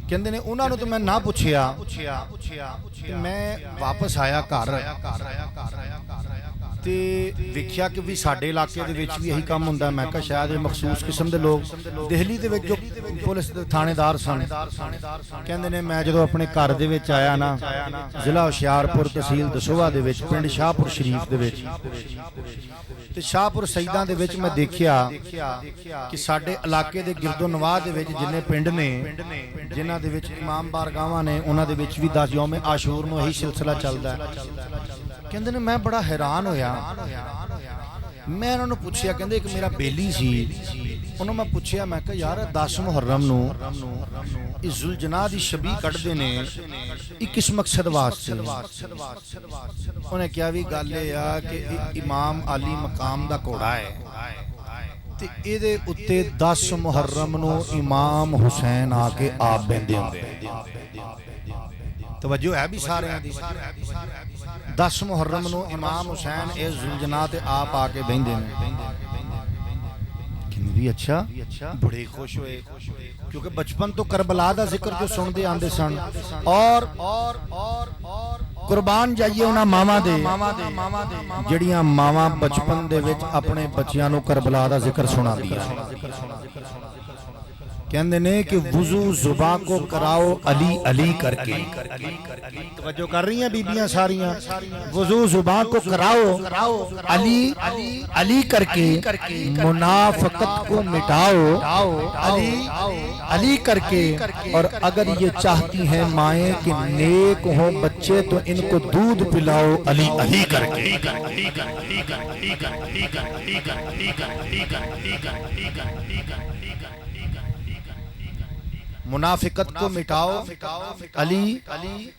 کہندے نے انہاں نو تو میں نہ پوچھیا کہ میں واپس آیا گھر تے ویکھیا کہ بھی ساڈے علاقے دے وچ بھی یہی کام ہوندا میں کہ شاید مخصوص قسم دے لوگ دہلی دے وچ جو پولیس دے تھانے دار سن کہندے نے میں جدوں اپنے گھر دے وچ آیا نا ضلع ہوشیارپور تحصیل دسوہ دے وچ پنڈ شاہپور شریف دے وچ تے شاہپور سیداں دے وچ میں دیکھیا کہ ساڈے علاقے دے گرد و نواح دے وچ جنے پنڈ نے جنہاں دے وچ امام بارگاہاں نے انہاں دے وچ بھی 10 یوم عاشور نو یہی سلسلہ چلدا ہے کہندے نے میں بڑا حیران ہویا میں انہوں نے پوچھیا کہندے ایک میرا بیلی سی انہوں میں پوچھیا میں کہ یار 10 محرم نو اس ذوالجناح دی شبی کٹ دے نے کس مقصد واسطے انہیں کیا بھی گل ہے کہ امام علی مقام دا گھوڑا ہے تے اے دے اُتے 10 محرم نو امام حسین آ کے آپ بندے ہوندے توجہ ہے بھی سارے ہیں 10 محرم نو امام حسین اے ذوالجناح تے آپ آ کے بندے نے بھی اچھا بڑے خوش ہوئے کیونکہ بچپن تو کربلا دا ذکر جو سن دے آندے سن اور قربان جائیے انہاں ماواں دے جڑیاں ماواں بچپن دے وچ اپنے بچیاں نو کربلا دا ذکر سنا دیا کہندے نے کہ وضو زباں کو کراؤ علی علی کر کے. توجہ کر رہی ہیں بیبیاں ساریاں؟ وضو زباں کو کراؤ علی علی کر کے، منافقت کو مٹاؤ علی علی کر کے. اور اگر یہ چاہتی ہیں مائیں کہ نیک ہوں بچے تو ان کو دودھ پلاؤ علی علی کر کے. منافقت کو مٹاؤ علی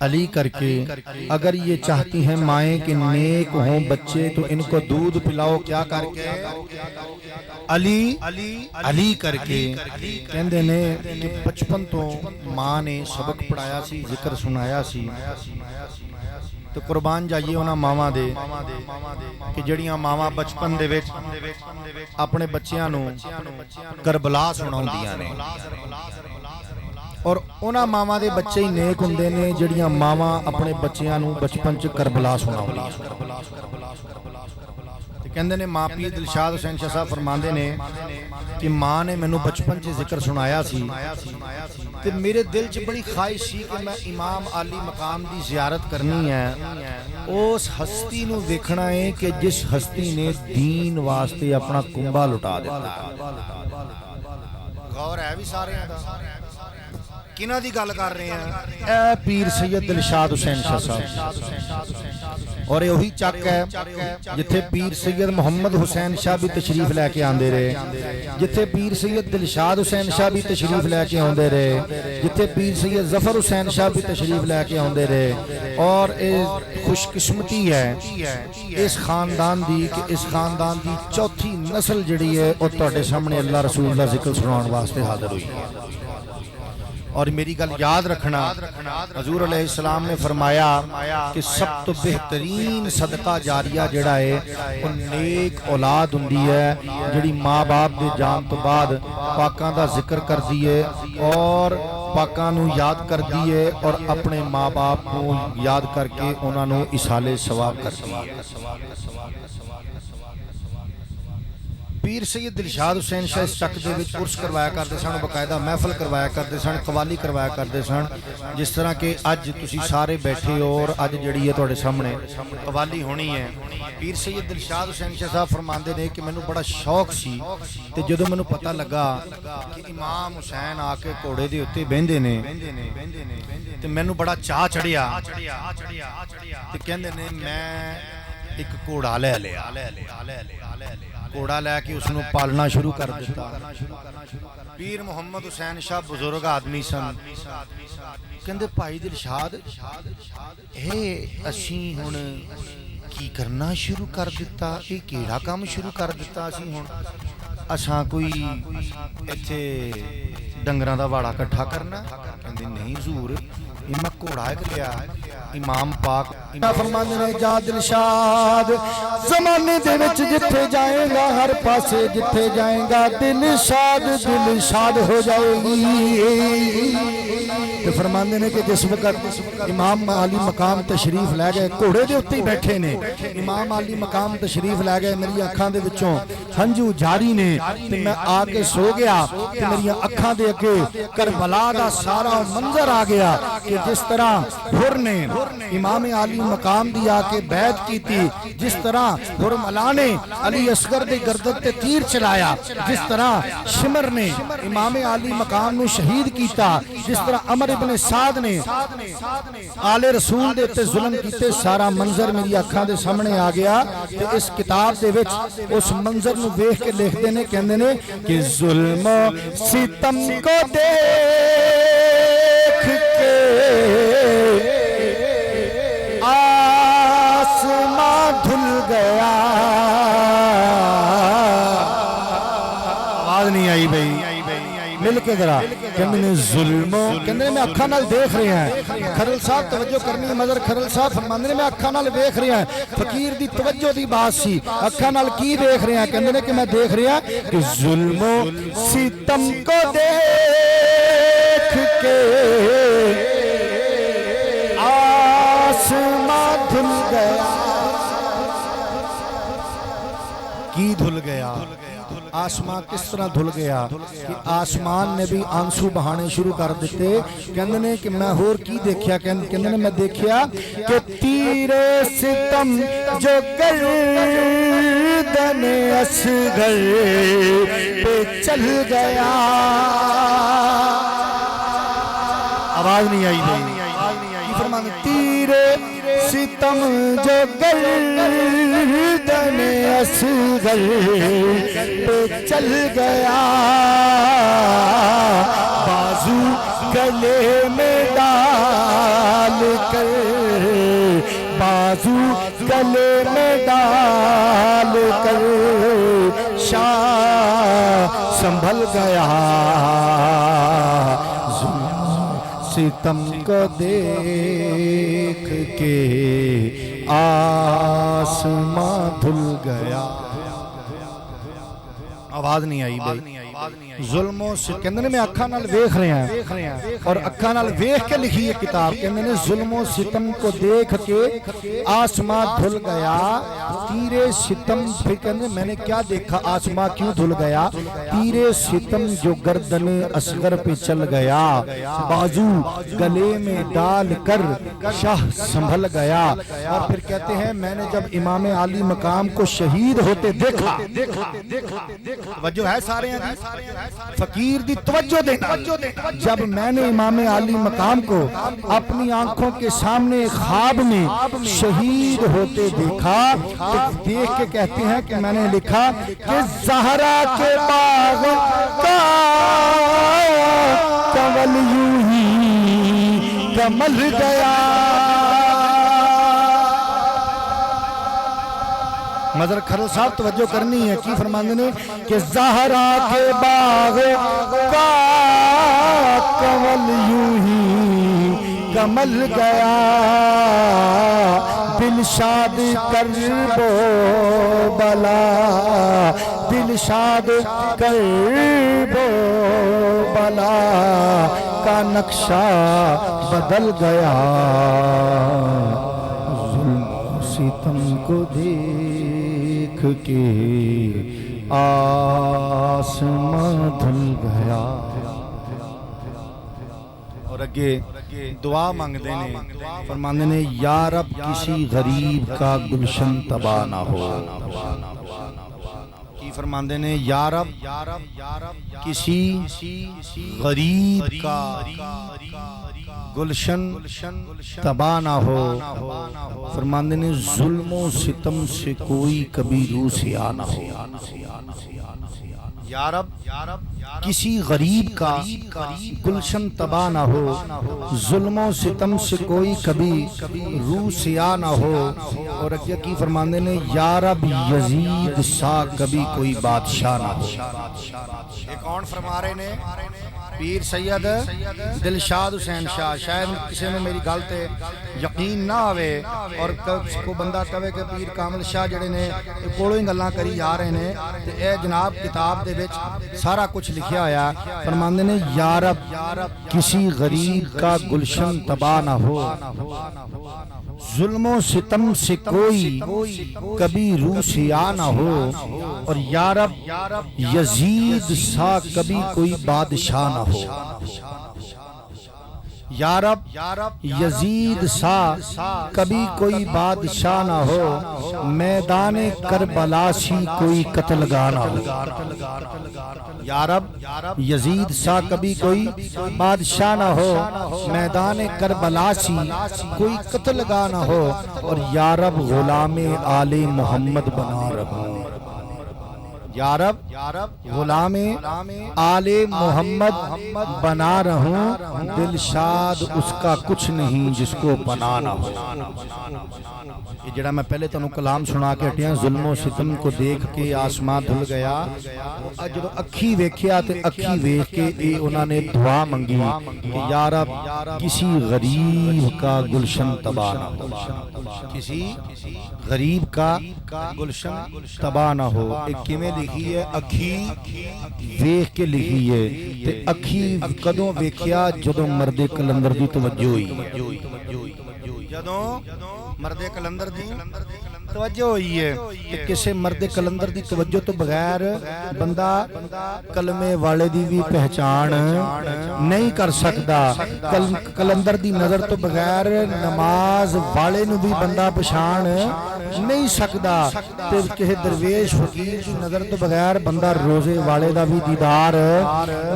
علی کر کے. اگر یہ چاہتی ہیں مائیں کہ نیک ہوں بچے تو ان کو دودھ پلاؤ کیا کر کے؟ علی علی کر کے. کہندے نے کہ بچپن تو ماں نے سبق پڑھایا سی، ذکر سنایا سی، تو قربان جائیے انہاں ماواں دے کہ جڑیاں ماواں بچپن دے وچ اپنے بچیاں نو کربلا سناؤندیاں نے، اور انہاں ماواں دے بچے ہی نیک ہوندے نے جڑیاں ماواں اپنے بچیاں نو بچپن چ کربلا سناؤندیاں. کہندے نے ماں پیر دلشاد حسین شاہ صاحب فرماندے نے کہ ماں نے مینوں بچپن چ ذکر سنایا سی تے میرے دل چ بڑی خواہش سی کہ میں امام عالی مقام دی زیارت کرنی ہے، اس ہستی نو ویکھنا ہے کہ جس ہستی نے دین واسطے اپنا کنبا لٹا دیتا. غور ہے بھی سارے کنہ دی گل کر رہے ہیں؟ اے پیر سید دلشاد حسین شاہ صاحب. اور یہی چک ہے جتھے پیر سید محمد حسین شاہ بھی تشریف لے کے آندے رہے، جتھے پیر سید دلشاد حسین شاہ بھی تشریف لے کے آندے رہے، جتھے پیر سید ظفر حسین شاہ بھی تشریف لے کے آندے رہے. اور خوش قسمتی ہے اس خاندان دی کہ اس خاندان دی چوتھی نسل جڑی ہے وہ تہاڈے سامنے اللہ رسول دا ذکر سناؤن واسطے حاضر ہوئی ہے. اور میری گل یاد رکھنا، حضور علیہ السلام نے فرمایا کہ سب تو بہترین صدقہ جاریہ جڑا ہے وہ نیک اولاد ہوندی ہے جڑی ماں باپ دے جان تو بعد پاکاں دا ذکر کر دیئے اور پاکاں نو یاد کر دیئے اور اپنے ماں باپ کو یاد کر کے انہاں نو اصالِ ثواب کر دیئے. پیر سید دلشاد حسین شاہ اس چک دے وچ عرس کروایا کرتے سن، باقاعدہ محفل کروایا کرتے سن، قوالی کروایا کرتے سن. جس طرح کہ اج تسی سارے بیٹھے ہو اور اج جڑی ہے تہاڈے سامنے قوالی ہونی ہے. پیر سید دلشاد حسین شاہ صاحب فرماندے نے کہ مینوں بڑا شوق سی تے جدوں مینوں پتہ لگا کہ امام حسین آ کے گھوڑے دے اوتے بیندے نے تے مینوں بڑا چاہ چڑھیا تے کہندے نے میں ایک گھوڑا لے لیا، گھوڑا لے کے اس نو پالنا شروع کر دیتا. پیر محمد حسین شاہ بزرگ آدمی سن، کہندے بھائی دلشاد اے اسی ہن کی کرنا شروع کر دیتا، اے کیڑا کام شروع کر دیتا اسی ہن؟ اساں کوئی ایتھے ڈنگراں دا واڑا کٹھا کرنا؟ کہندے نہیں حضور یہ میں گھوڑا ایک لیا امام پاک فرماندے نے جا دلشاد زمانے دے وچ جتھے جائے گا ہر پاسے جتھے جائے گا دلشاد ہو جائے گی. تے فرماندے نے کہ جس وقت امام عالی مقام تشریف لے گئے گھوڑے دے اوتے ہی بیٹھے نے، امام عالی مقام تشریف لے گئے، میری اکھاں دے وچوں ہنجو جاری نے تے میں آ کے سو گیا تے میری اکھاں دے اگے کربلا دا سارا منظر آ گیا کہ جس طرح حر نے امام عالی مقام دی آ کے بیعت کی تھی، جس طرح حرملا نے علی اصغر دے گردن تے تیر چلایا، جس طرح شمر نے امام عالی مقام نو شہید کیتا، جس طرح عمر ابن سعد نے آل رسول دے تے ظلم کیتے، سارا منظر میری اکھاں دے سامنے آ گیا. تے اس کتاب دے وچ اس منظر نو ویکھ کے لکھدے نے کہندے نے کہ ظلم و ستم کو دیکھ کے آسمان دھل گیا. آواز نہیں آئی بھئی، مل کے ذرا. کہندے نے ظلم، کہندے نے میں اکھاں نال دیکھ رہے ہیں. کھرل صاحب توجہ کرنی ہے، مظہر کھرل صاحب فرماندے نے میں اکھاں نال دیکھ رہے ہیں. فقیر دی توجہ دی بات سی، اکھاں نال کی دیکھ رہے ہیں؟ کہندے نے کہ میں دیکھ رہے ہیں کہ ظلم و ستم کو دیکھ کے آسمان دھل گیا. کی دھل گیا؟ آسمان کس طرح دھل گیا کہ آسمان نے بھی آنسو بہانے شروع کر دیتے. کہندے نے کہ میں ہور کی دیکھیا, کہندے نے میں دیکھیا کہ تیرے ستم جو گردن اصغر پہ چل گیا. آواز نہیں آئی نہیں فرمان تیرے ستم جو گردن اصغر پہ چل گیا. بازو گلے میں ڈال کر, بازو گلے میں ڈال کر شاہ سنبھل گیا. ستم کو دیکھ کے آسماں دھل گیا. آواز نہیں آئی بھائی. ظلم و ستم میں اکھاں نال ویکھ رہے ہیں اور اکھاں نال ویکھ کے لکھی یہ کتاب. کہندے نے ظلم و ستم کو دیکھ کے آسماں دھل گیا. تیرے ستم, پھر کہندے میں نے کیا دیکھا, آسماں کیوں دھل گیا؟ تیرے ستم جو گردن اصغر پہ چل گیا, بازو گلے میں ڈال کر شاہ سنبھل گیا. اور پھر کہتے ہیں میں نے جب امام عالی مقام کو شہید ہوتے دیکھا. توجہ ہے سارے ہیں فقیر دی توجہ دینا. جب میں نے امام عالی مقام کو اپنی آنکھوں کے سامنے خواب میں شہید ہوتے دیکھا تو دیکھ کے کہتے ہیں کہ میں نے لکھا کہ زہرا کے باغ کا کمل یوں ہی کمل گیا. مظہر کھرل صاحب توجہ کرنی ہے. کی فرماندے نے کہ زہرا کے باغ کا کمل یوں ہی کمل گیا. دل شاد کرب و بلا, دل شاد کرب و بلا کا نقشہ بدل گیا. ستم کو دیکھ کے آسماں دھل گیا. اور اگے دعا مانگتے ہیں, فرماندے نے یا رب کسی غریب کا گلشن تباہ نہ ہو. کی فرماندے نے یا رب کسی غریب کا گلشن تباہ نہ ہو. فرماندے نے ظلم و ستم سے کوئی کبھی روح سیاہ نہ ہو. یا رب کسی غریب کا گلشن تباہ نہ ہو, ظلم و ستم سے کوئی کبھی روح سیاہ نہ ہو. اور اگے کی فرماندے نے یا رب یزید سا کبھی کوئی بادشاہ نہ ہو. یہ کون فرما رہے نے؟ پیر سید دلشاد حسین شاہ. شاید کسی نے میری گل تے یقین نہ آوے اور کو بندہ کہے کہ پیر کامل شاہ جڑے نے کوڑوں ہی گلاں کری جا رہے نے. تے اے جناب کتاب دے وچ سارا کچھ لکھیا ہویا. فرماندے نے یا رب کسی غریب کا گلشن تباہ نہ ہو, ظلم و ستم سے کوئی کبھی روح سیاہ نہ ہو. اور یا رب یزید سا کبھی کوئی بادشاہ نہ ہو. یا رب یزید سا کبھی کوئی بادشاہ نہ ہو. میدان کربلا سی کوئی قتلگاہ نہ ہو. یا رب یزید سا کبھی کوئی بادشاہ نہ ہو, میدان کربلا سی کوئی قتلگاہ نہ ہو. اور یا رب غلام آل محمد بنا رہوں. یا رب غلام آل محمد بنا رہوں. دلشاد اس کا کچھ نہیں جس کو بنانا ہو. یہ جڑا میں پہلے تنوں کلام سنا کے ہٹیا, ظلم و ستم کو دیکھ کے آسمان دھل گیا. جب اکھی ویکھیا تے اکھی ویکھ کے انہوں نے دعا منگی کہ یا رب کسی غریب کا گلشن تباہ نہ ہو. کسی غریب کا گلشن تباہ نہ ہو. ایک کیویں لکھی ہے؟ اکھی ویکھ کے لکھی ہے. تے اکھی کدوں ویکھیا؟ جدوں مرد کلندر دی توجہ ہوئی. جدوں مرد کلندر دی توجہ ہوئی ہے کہ کسے مرد کلندر دی توجہ تو بغیر بندہ کلمے والے دی بھی پہچان نہیں کر سکتا. کلندر دی نظر تو بغیر نماز والے نو بھی بندہ پہچان نہیں سکتا. تے کسے درویش فقیر دی نظر تو بغیر بندہ روزے والے دا بھی دیدار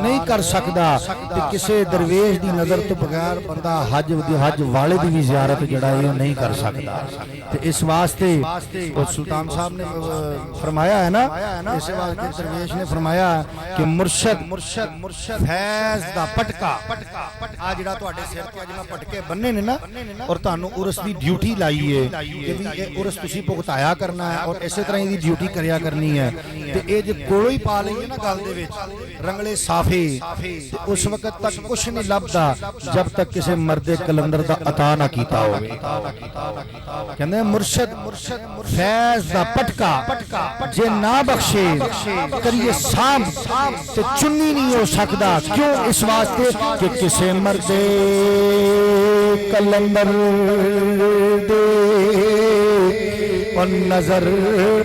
نہیں کر سکتا. تے کسے درویش دی نظر تو بغیر بندہ حج والے دی بھی زیارت جڑا ہے نہیں کر سکتا. تے اس واسطے سلطان صاحب نے فرمایا ہے نا, اس واسطے درویش نے فرمایا کہ مرشد فیض دا پٹکا آ جڑا تواڈے سر تے اج میں پٹکے بننے نے نا اور تانوں عرس دی ڈیوٹی لائی ہے کہ بھی یہ عرس تسی بھگتایا کرنا ہے اور اسی طرح دی ڈیوٹی کریا کرنی ہے. تے اے جے کولو ہی پا لئیے نا گل دے وچ رنگلے صافے اس وقت تک کچھ نہیں لبدا جب تک کسے مرد کلندر دا عطا نہ کیتا ہوئے. کہندے مرشد فیض دا پٹکا جے نہ بخشے کریے سام تے چنی نہیں ہو سکدا. کیوں؟ اس واسطے کہ کسے مرد کلندر دے اور نظر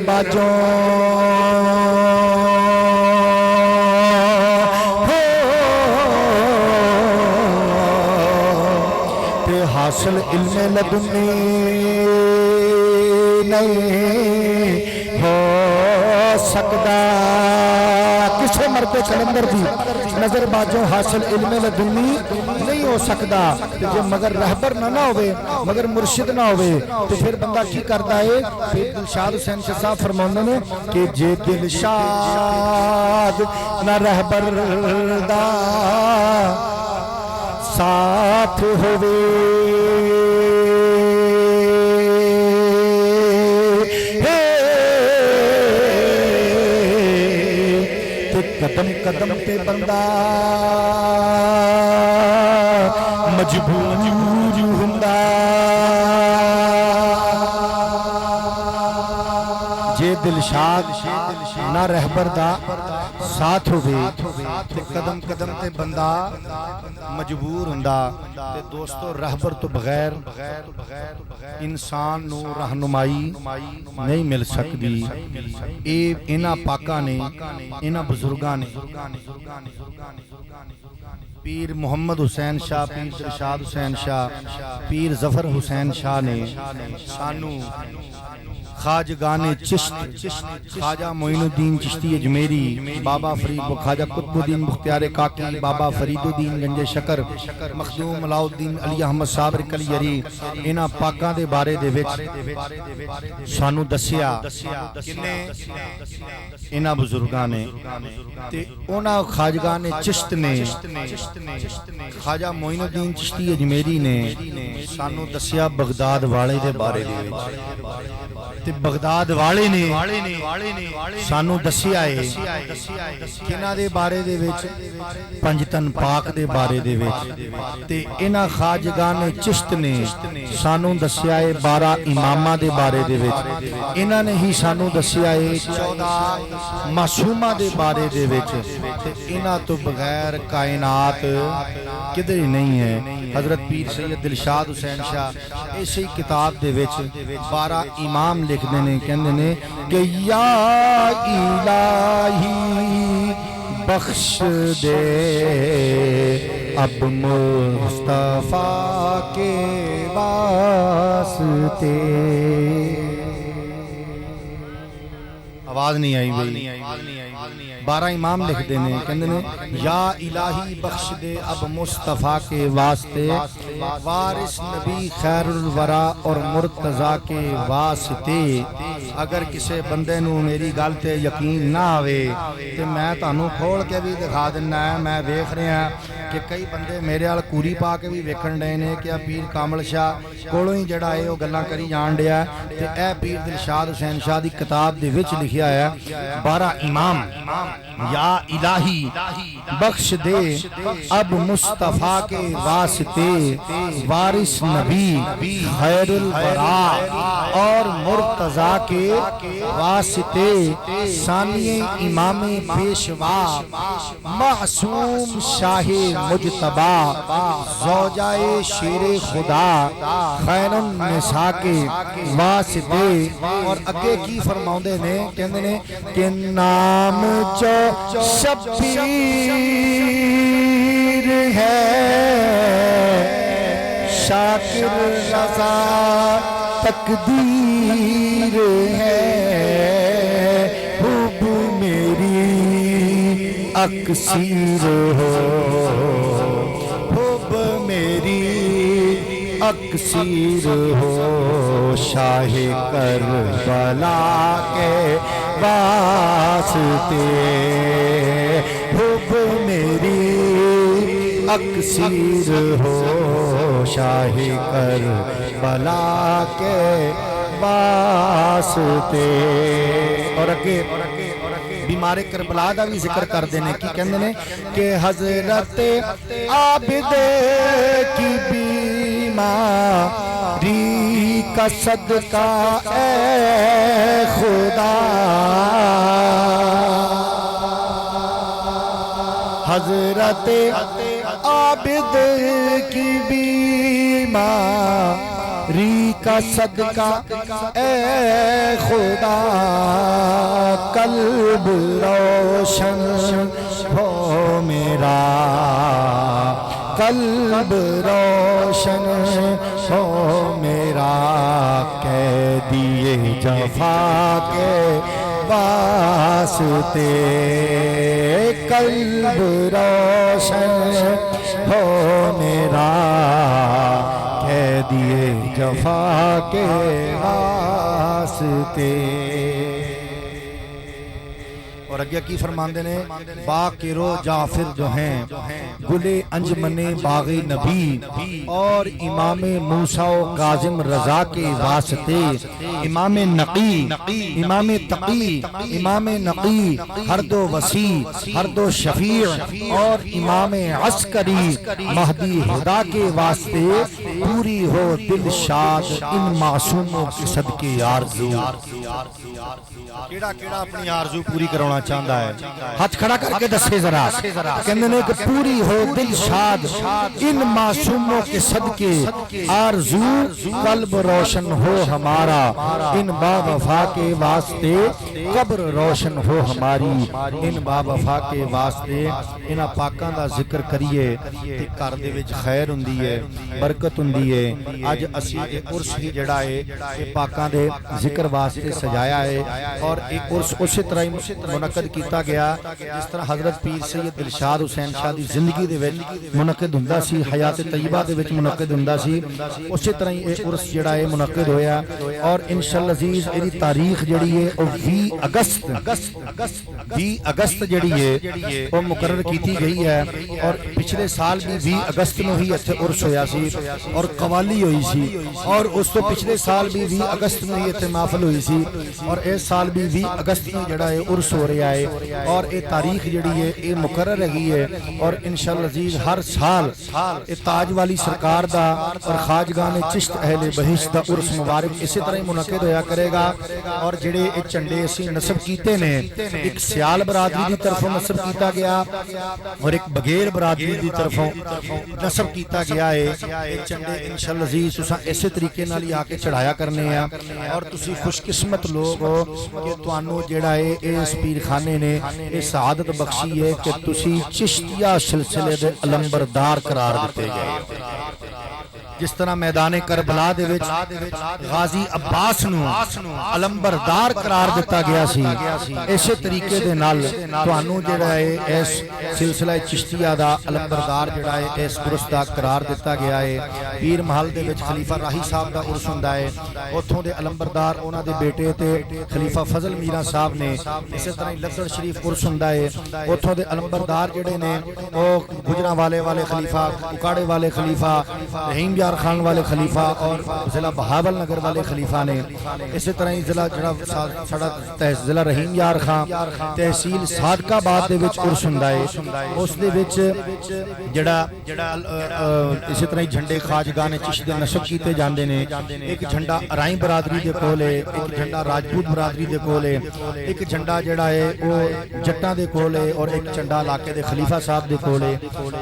باجوں تے حاصل علم لدنی نہیں ہو سکتا. کسے مرد کلندر دی نظر باجوں حاصل علم لدنی نہیں ہو سکتا. جو مگر رہبر نہ ہوئے مگر مرشد نہ ہوئے تو پھر بندہ کی کرتا ہے. پھر دلشاد حسین شاہ صاحب فرماتے ہیں کہ جے دلشاد نہ رہبر دا ساتھ ہوئے قدم قدم پہ بندہ مجبور ہوندا. جے دلشاد نہ رہبر دا ساتھ ہوئے قدم قدم تے بندہ مجبور ہوندا. تے دوستو رہبر تو بغیر انسان نو رہنمائی نہیں مل سکتی. اے انہاں پاکاں نے انہاں بزرگاں نے پیر محمد حسین شاہ, پیر دلشاد حسین شاہ, پیر ظفر حسین شاہ نے سانو خواجگان چشت خواجہ معین الدین چشتی اجمیری, بابا فرید خواجہ قطب الدین مختار کاکی, بابا فرید الدین گنج شکر, مخدوم علاء الدین علی احمد صابر کلیری, انہاں پاکاں دے بارے دے وچ سانو دسیا کنے انہاں بزرگاں نے. تے انہاں خواجگان چشت نے خواجہ معین الدین چشتی اجمیری نے سانو دسیا بغداد والے دے بارے دے وچ. بغداد والے نے سانو دسیا ہے کنہ دے بارے دے وچ پنجتن پاک دے بارے دے وچ. تے انہاں خواجگان چشت نے سانو دسیا ہے 12 اماماں دے بارے دے وچ. انہاں نے ہی سانو دسیا ہے 14 معصوماں دے بارے دے وچ. تے انہاں تو بغیر کائنات کدھر ہی نہیں ہے. حضرت پیر سید دلشاد حسین شاہ اسی کتاب دے وچ 12 امام لکھ دینے کہندے نے کہ یا الہی بخش دے اب مصطفیٰ کے واسطے. آواز نہیں آئی بھئی. 12 امام لکھ دینے کہندے نے یا الہی بخش دے اب مصطفیٰ کے واسطے, وارث نبی خیر الورا اور مرتضیٰ کے واسطے. اگر کسے بندے نو میری گل تے یقین نہ آوے تے میں تانوں کھول کے بھی دکھا دینا ہے. میں ویکھ رہا کہ کئی بندے میرے وال کوری پا کے بھی ویکھن ڈے نے کہ پیر کامل شاہ کولوں ہی جڑا ہے او گلاں کری جان ڈیا. تے اے پیر دلشاد حسین شاہ دی کتاب دے وچ لکھیا ہے 12 امام یا الہی بخش دے اب مصطفیٰ کے واسطے وارث نبی خیر الورا اور مرتضیٰ کے واسطے ثانی امام پیشوا معصوم شاہ مجتبی زوجائے شیر خدا خیر النساء کے واسطے. اور اگے کی فرماؤندے نے کہندے نے کہ نام جو شبیر ہے شاکر رضا تقدیر ہے حب میری اکسیر ہو حب میری اکسیر ہو شاہ کربلا کے واسطے حب میری اکسیر ہو شاہ کربلا کے واسطے. اور اگے بیمار کربلا دا بھی ذکر کر دینے کی کہندے نے کہ حضرت عابد کی بیماری کا صدقہ اے خدا حضرت عابد کی بیماری کا صدقہ اے خدا قلب روشن ہو میرا قلب روشن ہو میرا قیدی جفا کے واسطے قلب روشن ہو میرا قیدی جفا کے واسطے. اور اگیا کی فرماندے نے باقر و جعفر جو ہیں گلے انجمن باغ نبی اور امام موسیٰ و کاظم رضا کے واسطے امام نقی امام تقی امام نقی ہر دو وسیع ہر دو شفیع اور امام عسکری مہدی خدا کے واسطے پوری ہو دل شاد ان معصوموں کے صدقے آرزو. کیڑا کیڑا اپنی آرزو پوری کرونا چاہتا ہے ہاتھ کھڑا کر کے دسے ذرا کہنے نے کہ پوری ہو دل شاد ان معصوموں کے صدقے آرزو قلب روشن ہو ہمارا ان با وفا کے واسطے قبر روشن ہو ہماری ان با وفا کے واسطے انہاں پاکاں دا ذکر کریے تے گھر دے وچ خیر ہوندی ہے برکت ہوندی ہے. اج اسی عرس ہی جڑا ہے کہ پاکاں دے ذکر واسطے سجایا ہے اور ایک عرس اسی طرح منعقد کیتا گیا جس طرح حضرت پیر سید دلشاد حسین شاہ دی زندگی دے وچ منعقد ہوندا سی حیات طیبہ دے وچ منعقد ہوندا سی اسی طرح یہ عرس جڑا ہے منعقد ہویا. اور انشاءاللہ عزیز ایدی تاریخ جڑی ہے او 20 اگست جڑی ہے وہ مقرر کیتی گئی ہے. اور پچھلے سال بھی 20 اگست نو ہی ایتھے عرس ہویا سی اور قوالی ہوئی سی اور اس تو پچھلے سال بھی 20 اگست نو ہی ایتھے محفل ہوئی سی اور اس سال بھی 20 اگست نو جڑا ہے عرس ہو رہا ہے. اور یہ تاریخ جڑی ہے یہ مقرر رہی ہے اور انشاءاللہ عزیز ہر سال یہ تاج والی سرکار دا اور خواجگان چشت اہل بہشت دا عرس مبارک اسی طرح منعقد ہویا کرے گا. اور جڑے یہ چنڈے اسی نصب کیتے نے ایک سیال برادری دی طرفوں نصب کیتا گیا اور ایک بغیر برادری دی طرفوں نصب کیتا گیا ہے. یہ چنڈے انشاءاللہ عزیز تساں اسی طریقے نال ہی آ کے چڑھایا کرنے ہیں اور تسی خوش قسمت لوگ ہو کہ تانوں جڑا ہے اس پیر خانے نے یہ سعادت بخشی ہے کہ تسی چشتیہ سلسلے دے علمبردار قرار دیتے گئے. جس طرح میدان کربلا دے وچ غازی عباس نو علمبردار قرار دیتا گیا سی اسی طریقے دے نال تانوں جڑا ہے اس سلسلہ چشتیہ دا علمبردار جڑا ہے اس عرس دا قرار دیتا گیا ہے. پیر محل دے وچ خلیفہ راہی صاحب دا عرس ہوندا ہے اوتھوں دے علمبردار انہاں دے بیٹے تے خلیفہ فضل میرا صاحب نے اسی طرح لگڑ شریف عرس ہوندا ہے اوتھوں دے علمبردار جڑے نے او گجراں والے خلیفہ اکاڑے والے خلیفہ رحیم یار یار خان والے خلیفہ اور ضلع بہاول نگر والے خلیفہ نے اسی طرح ہی ضلع ضلع رحیم یار خان تحصیل صادقہ آباد دے وچ عرس ہوندا ہے اس دے وچ جڑا اسی طرح ہی جھنڈے خواجگان چشت نصب کیتے جاندے نے ایک جھنڈا ارائیں برادری دے کول ہے ایک جھنڈا راجپوت برادری دے کول ہے ایک جھنڈا جڑا ہے وہ جٹاں دے کول ہے اور ایک جھنڈا علاقے دے خلیفہ صاحب دے کول ہے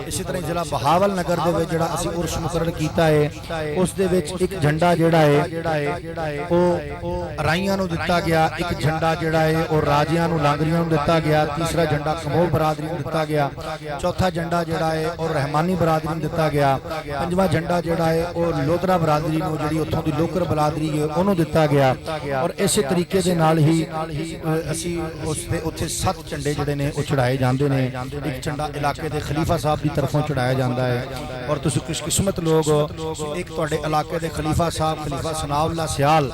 اسی طرح ضلع بہاول نگر دے وچ جڑا اسی عرس مقرر کیتا ہے اس دے وچ ایک جھنڈا جڑا ہے وہ ارائیاں نو دتا گیا ایک جھنڈا جڑا ہے وہ راجیاں نو لانگریاں نو دتا گیا تیسرا جھنڈا کمول برادری نو دتا گیا چوتھا جھنڈا جڑا ہے اور رحمانی برادری نو دتا گیا پنجواں جھنڈا جڑا ہے وہ لودرا برادری نو جڑی اتھوں دی لوکر برادری ہے انہوں دتا گیا اور اسی طریقے دے نال ہی اسی اس دے اتھے 7 جھنڈے جڑے نے وہ چڑھائے جاندے نے ایک جھنڈا علاقے دے خلیفہ صاحب دی طرفوں چڑھایا جاندا ہے اور تسی خوش قسمت لوگ ایک تواڈے علاقے دے خلیفہ صاحب خلیفہ ثناء اللہ سیال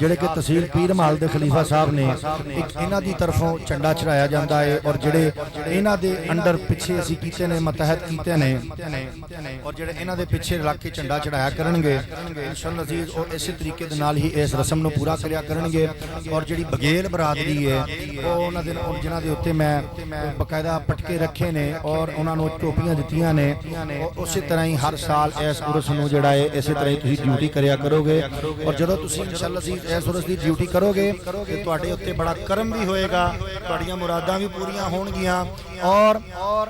جڑے کہ تحصیل پیر محل دے خلیفہ صاحب نے ایک انہاں دی طرفوں جھنڈا چڑھایا جاندا ہے اور جڑے انہاں دے انڈر پیچھے اسی کیتے نے متحد کیتے نے اور جڑے انہاں دے پیچھے رکھ کے جھنڈا چڑھایا کرن گے انشاءاللہ عزیز اور اسی طریقے دے نال ہی اس رسم نو پورا کریا کرن گے اور جڑی بگیل برادری ہے وہ انہاں دے جنہاں دے اوتے میں باقاعدہ پٹکے رکھے نے اور انہاں نو ٹوپیاں دتیاں نے اسی طرح ہی ہر سال اس عرس نو جڑا ہے اسی طرح ہی تسی ڈیوٹی کریا کرو گے اور جدوں تسی انشاءاللہ عزیز اس عرس دی ڈیوٹی کرو گے تے تواڈے اوتے بڑا کرم بھی ہوئے گا تواڈیاں مراداں بھی پوریاں ہون گیاں اور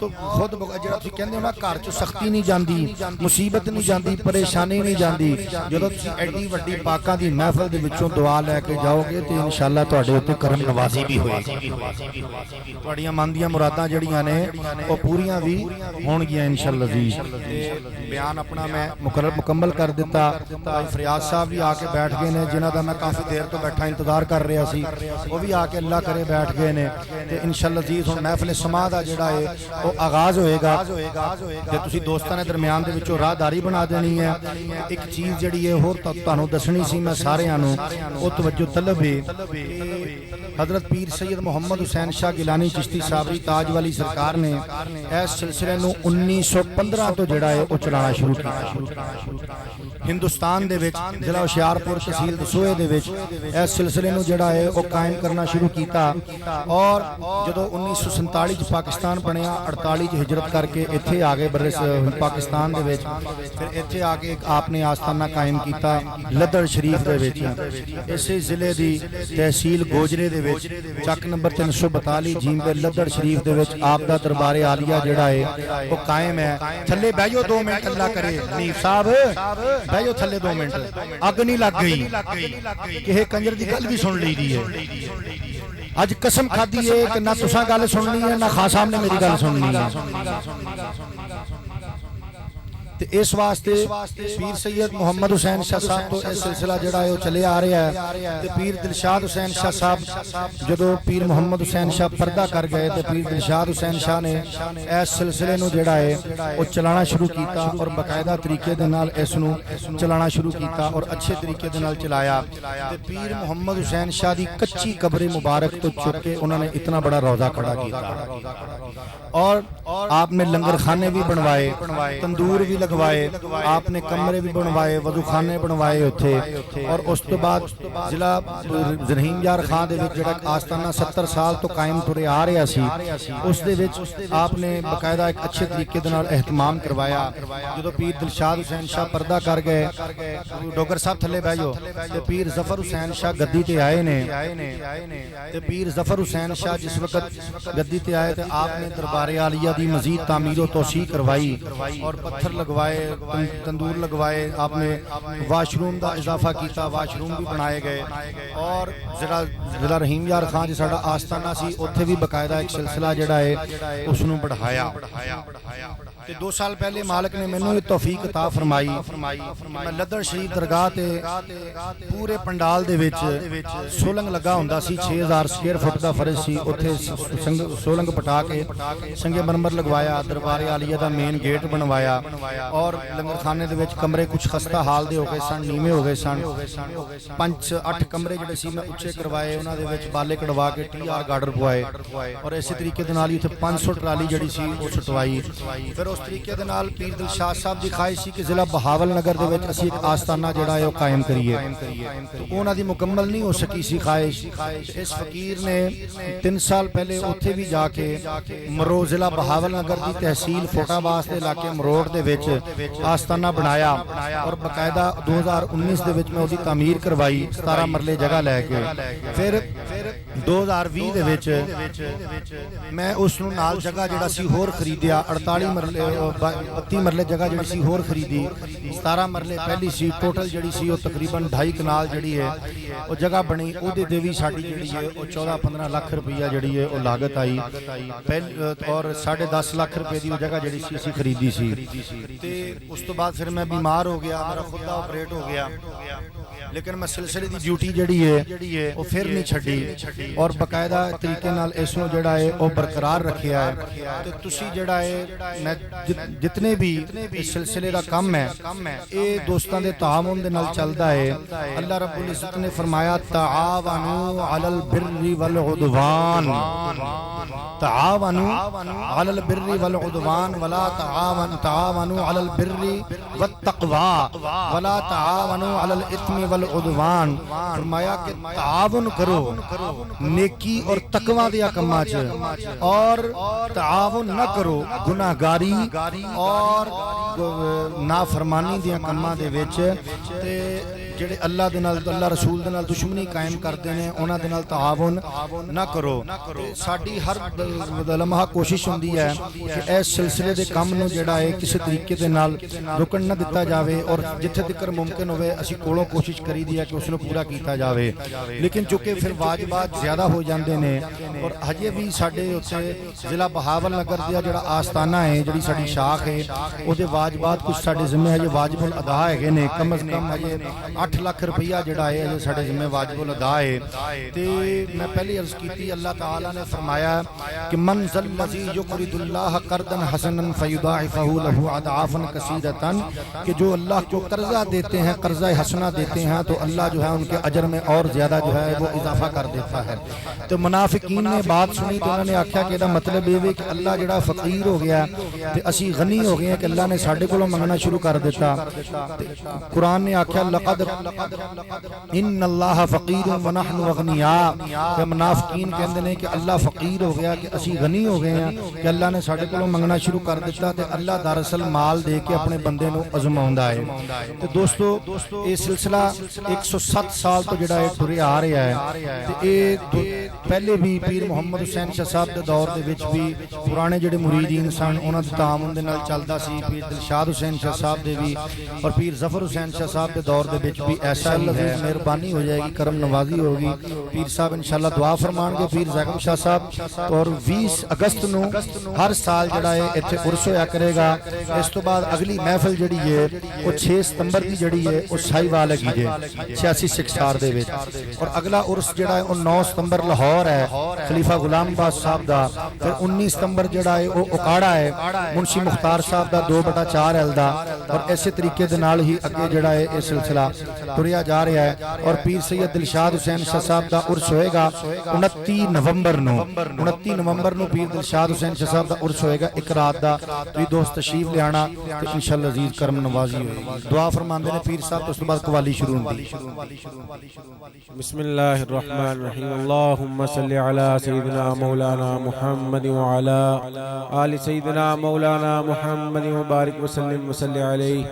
تو خود جڑا تسی کہندے ہو نا گھر چ سختی نہیں جاندی مصیبت نہیں جاندی پریشانی نہیں جاندی جدوں تسی ایڈی وڈی پاکاں دی محفل دے وچوں دعا لے کے جاؤ گے تے انشاءاللہ تواڈے اوتے کرم نوازی بھی ہوئے گی تواڈیاں من دیاں مراداں جڑیاں نے او پوریاں بھی ہون گیاں انشاءاللہ جی بیان اپنا میں مکمل کر دیتا بھائی فریاض صاحب بھی آ کے بیٹھ گئے نے جنہاں دا میں کافی دیر تو بیٹھا انتظار کر رہا سی وہ بھی آ کے اللہ کرے بیٹھ گئے نے تے انشاءاللہ جی ہن محفل سما دا جڑا ہے وہ آغاز ہوئے گا تے تسی دوستاں نے درمیان دے وچوں راہداری بنا دینی ہے ایک چیز جڑی ہے ہور تانوں دسنی سی میں ساریاں نو او توجہ طلب ہے حضرت پیر سید محمد حسین شاہ گیلانی چشتی صابری تاج والی سرکار نے اس سلسلے نو 1915 تو جڑا ہے وہ چلانا شروع کیا ہندوستان دے وچ ضلع ہوشیارپور تحصیل دسوئے دے وچ اس سلسلے نو جڑا ہے وہ قائم کرنا شروع کیتا اور جدو 1947 چ پاکستان بنیا 48 چ ہجرت کر کے ایتھے آ گئے پاکستان دے وچ پھر ایتھے آ کے آپ نے آستانہ قائم کیتا لدڑ شریف دے وچ اسی ضلع دی تحصیل گوجرے دے وچ چک نمبر 342 جیم دے لدڑ شریف دے وچ آپ دا دربار عالیہ جڑا ہے وہ قائم ہے تھلے بیجو 2 منٹ اللہ کرے نیف صاحب بیجو تھلے 2 منٹ اگ نہیں لگ گئی کہ کنجر دی گل بھی سن لی دی ہے اج قسم کھادی ہے کہ نہ تساں گل سننی ہے نہ خان صاحب نے میری گل سننی ہے اس واسطے پیر سید محمد حسین شاہ صاحب تو اس سلسلہ جڑا ہے وہ چلے آ رہا ہے تے پیر دلشاد حسین شاہ صاحب جدو پیر محمد حسین شاہ پردہ کر گئے تے پیر دلشاد حسین شاہ نے اس سلسلے نو جڑا ہے وہ چلانا شروع کیتا اور باقاعدہ طریقے دے نال اس نو چلانا شروع کیتا اور اچھے طریقے دے نال چلایا تے پیر محمد حسین شاہ دی کچی قبر مبارک تو چک کے انہوں نے اتنا بڑا روضہ کھڑا کیتا اور آپ نے لنگر خانے بھی بنوائے تندور بھی لگوائے آپ نے کمرے بھی بنوائے وضو خانے بنوائے اتھے اور اس تو بعد ضلع رحیم یار خان دے وچ جڑا آستانہ 70 سال تو قائم ترے آ رہا سی اس دے وچ آپ نے باقاعدہ ایک اچھے طریقے دے نال اہتمام کروایا جدو پیر دلشاد حسین شاہ پردہ کر گئے ڈوگر صاحب تھلے بیجو تے پیر ظفر حسین شاہ گدی تے آئے نے تے پیر ظفر حسین شاہ جس وقت گدی تے آئے تے آپ نے دربار عالیہ دی مزید تعمیر و توسیع کروائی اور پتھر لگوائے تندور لگوائے آپ نے واش روم دا اضافہ کیتا واش روم بھی بنائے گئے اور ضلع رحیم یار خان جی ساڈا آستانہ سی اوتھے بھی باقاعدہ ایک سلسلہ جڑا ہے اس نو بڑھایا تے 2 سال پہلے مالک نے مینوں یہ توفیق عطا فرمائی میں لدڑ شریف درگاہ تے پورے پنڈال دے وچ سولنگ لگا ہوندا سی 6000 سکوائر فٹ دا فرض سی اوتھے سولنگ پٹا کے سنگ مرمر لگوایا دربار عالیہ دا مین گیٹ بنوایا اور لنگر خانے دے وچ کمرے کچھ خستہ حال دے ہو گئے سن نیویں ہو گئے سن 5-8 کمرے جڑے سی میں اچھے کروائے انہاں دے وچ بالے کڑوا کے TR گارڈر پوائے اور اسی طریقے دے نال ہی تے 500 ٹرالی جڑی سی او سٹوائی پھر ਉਸ ਤਰੀਕੇ ਦੇ ਨਾਲ ਪੀਰ ਦਿਲਸ਼ਾਦ ਸਾਹਿਬ ਦੀ ਖਾਹਿਸ਼ ਸੀ ਕਿ ਜ਼ਿਲ੍ਹਾ ਬਹਾਵਲ ਨਗਰ ਦੇ ਵਿੱਚ ਅਸੀਂ ਇੱਕ ਆਸਤਾਨਾ ਜਿਹੜਾ ਹੈ ਉਹ ਕਾਇਮ ਕਰੀਏ ਤੇ ਉਹਨਾਂ ਦੀ ਮੁਕੰਮਲ ਨਹੀਂ ਹੋ ਸਕੀ ਸੀ ਖਾਹਿਸ਼। ਇਸ ਫਕੀਰ ਨੇ 3 ਸਾਲ ਪਹਿਲੇ ਉੱਥੇ ਵੀ ਜਾ ਕੇ ਮਰੋ ਜ਼ਿਲ੍ਹਾ ਬਹਾਵਲ ਨਗਰ ਦੀ ਤਹਿਸੀਲ ਫੋਟਾਬਾਸ ਦੇ ਇਲਾਕੇ ਮਰੋੜ ਦੇ ਵਿੱਚ ਆਸਤਾਨਾ ਬਣਾਇਆ ਔਰ ਬਕਾਇਦਾ 2019 ਦੇ ਵਿੱਚ ਮੈਂ ਉਹਦੀ ਤਾਮੀਰ ਕਰਵਾਈ 17 ਮਰਲੇ ਜਗ੍ਹਾ ਲੈ ਕੇ। ਫਿਰ 2020 ਦੇ ਵਿੱਚ ਮੈਂ ਉਸ ਨੂੰ ਨਾਲ ਜਗ੍ਹਾ ਜਿਹੜਾ ਸੀ ਹੋਰ ਖਰੀਦਿਆ 48 ਮਰਲੇ 32 ਮਰਲੇ ਜਗ੍ਹਾ ਜਿਹੜੀ ਸੀ ਹੋਰ ਖਰੀਦੀ 17 ਮਰਲੇ ਪਹਿਲੀ ਸੀ ਟੋਟਲ ਜਿਹੜੀ ਸੀ ਉਹ ਤਕਰੀਬਨ 2.5 ਕਨਾਲ ਜਿਹੜੀ ਹੈ ਉਹ ਜਗ੍ਹਾ ਬਣੀ। ਉਹਦੇ ਤੇ ਵੀ ਸਾਡੀ ਜਿਹੜੀ ਹੈ ਉਹ 14-15 ਲੱਖ ਰੁਪਈਆ ਜਿਹੜੀ ਹੈ ਉਹ ਲਾਗਤ ਆਈ ਔਰ 10.5 ਲੱਖ ਰੁਪਏ ਦੀ ਉਹ ਜਗ੍ਹਾ ਜਿਹੜੀ ਸੀ ਅਸੀਂ ਖਰੀਦੀ ਸੀ। ਤੇ ਉਸ ਤੋਂ ਬਾਅਦ ਫਿਰ ਮੈਂ ਬਿਮਾਰ ਹੋ ਗਿਆ, ਮੇਰਾ ਖੁਦ ਦਾ ਆਪਰੇਟ ਹੋ ਗਿਆ, لیکن میں سلسلے دی ڈیوٹی جڑی ہے وہ پھر نہیں چھڑی اور باقاعدہ طریقے نال اس نو جڑا ہے وہ برقرار رکھیا ہے۔ تو تسی جڑا ہے میں جتنے بھی اس سلسلے دا کم ہے اے دوستان دے تعاون دے نال چلدا ہے۔ اللہ رب العزت نے فرمایا تعاونوا علی البر والعدوان، تعاونوا علی البر والعدوان ولا تعاونوا علی البر والتقوی ولا تعاونوا علی الاثم والعدوان۔ فرمایا کہ تعاون کرو نیکی اور تقوی دیا کماں چ اور تعاون نہ کرو گناہگاری اور نافرمانی دیا کماں دے وچ۔ تے جڑے اللہ دے نال اللہ رسول دے نال دشمنی قائم کردے نے انہاں دے نال تعاون نہ کرو۔ ساڈی ہر لمحہ کوشش ہوندی ہے کہ اس سلسلے دے کم نو جڑا ہے کسی طریقے دے نال رکن نہ دتا جاوے اور جتھے تک ممکن ہوئے اسی کولوں کوشش کری دی ہے کہ اس نو پورا کیتا جاوے، لیکن چونکہ پھر واجبات زیادہ ہو جاندے نے اور ہجے بھی ساڈے اوتھے ضلع بہاول نگر دا جڑا آستانہ ہے جڑی ساڈی شاخ ہے او دے واجبات کچھ ساڈے ذمہ ہے واجب الادا ہے نے کم از کم ہجے 8 لاکھ روپیہ جڑا ہے جو ساڈے ذمہ واجب الادا ہے۔ تے میں پہلی عرض کیتی اللہ تعالی نے فرمایا کہ من ذل الذی یقرض اللہ قرضا حسنا فیضاعفہ لہ اضعافا کثیرۃ، کہ جو اللہ کو قرضہ دیتے ہیں قرضہ حسنہ دیتے ہیں تو اللہ جو ہے ان کے اجر میں اور زیادہ جو ہے وہ اضافہ کر دیتا ہے۔ تو منافقین نے بات سنی تو انہوں نے آکھیا کہ دا مطلب یہ ہے کہ اللہ جڑا فقیر ہو گیا تے اسی غنی ہو گئے ہیں کہ اللہ نے ساڈے کولوں منگنا شروع کر دیتا۔ قرآن نے آکھیا لقد ان اللہ فقیر ونحن اغنیاء، کہ منافقین کہندے نے کہ اللہ فقیر ہو گیا کہ اسی غنی ہو گئے ہیں کہ اللہ نے ساڈے کولوں منگنا شروع کر دیتا تے اللہ دراصل مال دے کے اپنے بندے نو ازماوندا ہے۔ تو دوستو یہ سلسلہ 107 سال تو جڑا ہے ٹرے آ رہا ہے تے اے پہلے بھی پیر محمد حسین شاہ صاحب دے دور دے وچ بھی پرانے جڑے مریدین سن انہاں دے تعاون دے نال چلدا سی، پیر دلشاد حسین شاہ صاحب دے بھی اور پیر ظفر حسین شاہ صاحب دے دور دے وچ بھی ایسا ہی ہے۔ مہربانی ہو جائے گی، کرم نوازی ہوگی، پیر صاحب انشاءاللہ دعا فرمان گے پیر زاکب شاہ صاحب، اور 20 اگست نو ہر سال جڑا ہے ایتھے عرس ہویا کرے گا۔ اس تو بعد اگلی محفل جڑی ہے وہ 6 ستمبر دی جڑی ہے وہ سائی وال لگی جے 86 سکسار دے وچ، اور اگلا عرس جڑا ہے وہ 9 ستمبر لاہور ہے خلیفہ غلام عباس صاحب دا، پھر 19 ستمبر جڑا ہے وہ اکاڑا ہے منشی مختار صاحب دا 2/4 ایل دا، اور ایسے طریقے دے نال ہی اگے جڑا ہے یہ سلسلہ ٹریا جا رہا ہے۔ اور پیر سید دلشاد حسین شاہ صاحب دا عرس ہوئے گا 29 نومبر نو پیر دلشاد حسین شاہ صاحب دا عرس ہوئے گا ایک رات دا، تو یہ دوست تشریف لے آنا تو انشاءاللہ عزیز کرم نوازی ہوئے گی۔ دعا فرماندے نے پیر صاحب تو اس کے بعد قوالی شروع ہوندی۔ بسم اللہ الرحمن الرحیم، اللہم صلی علی سیدنا مولانا محمد وعلی آل سیدنا مولانا محمد وبارک وسلم وصلی علیہ۔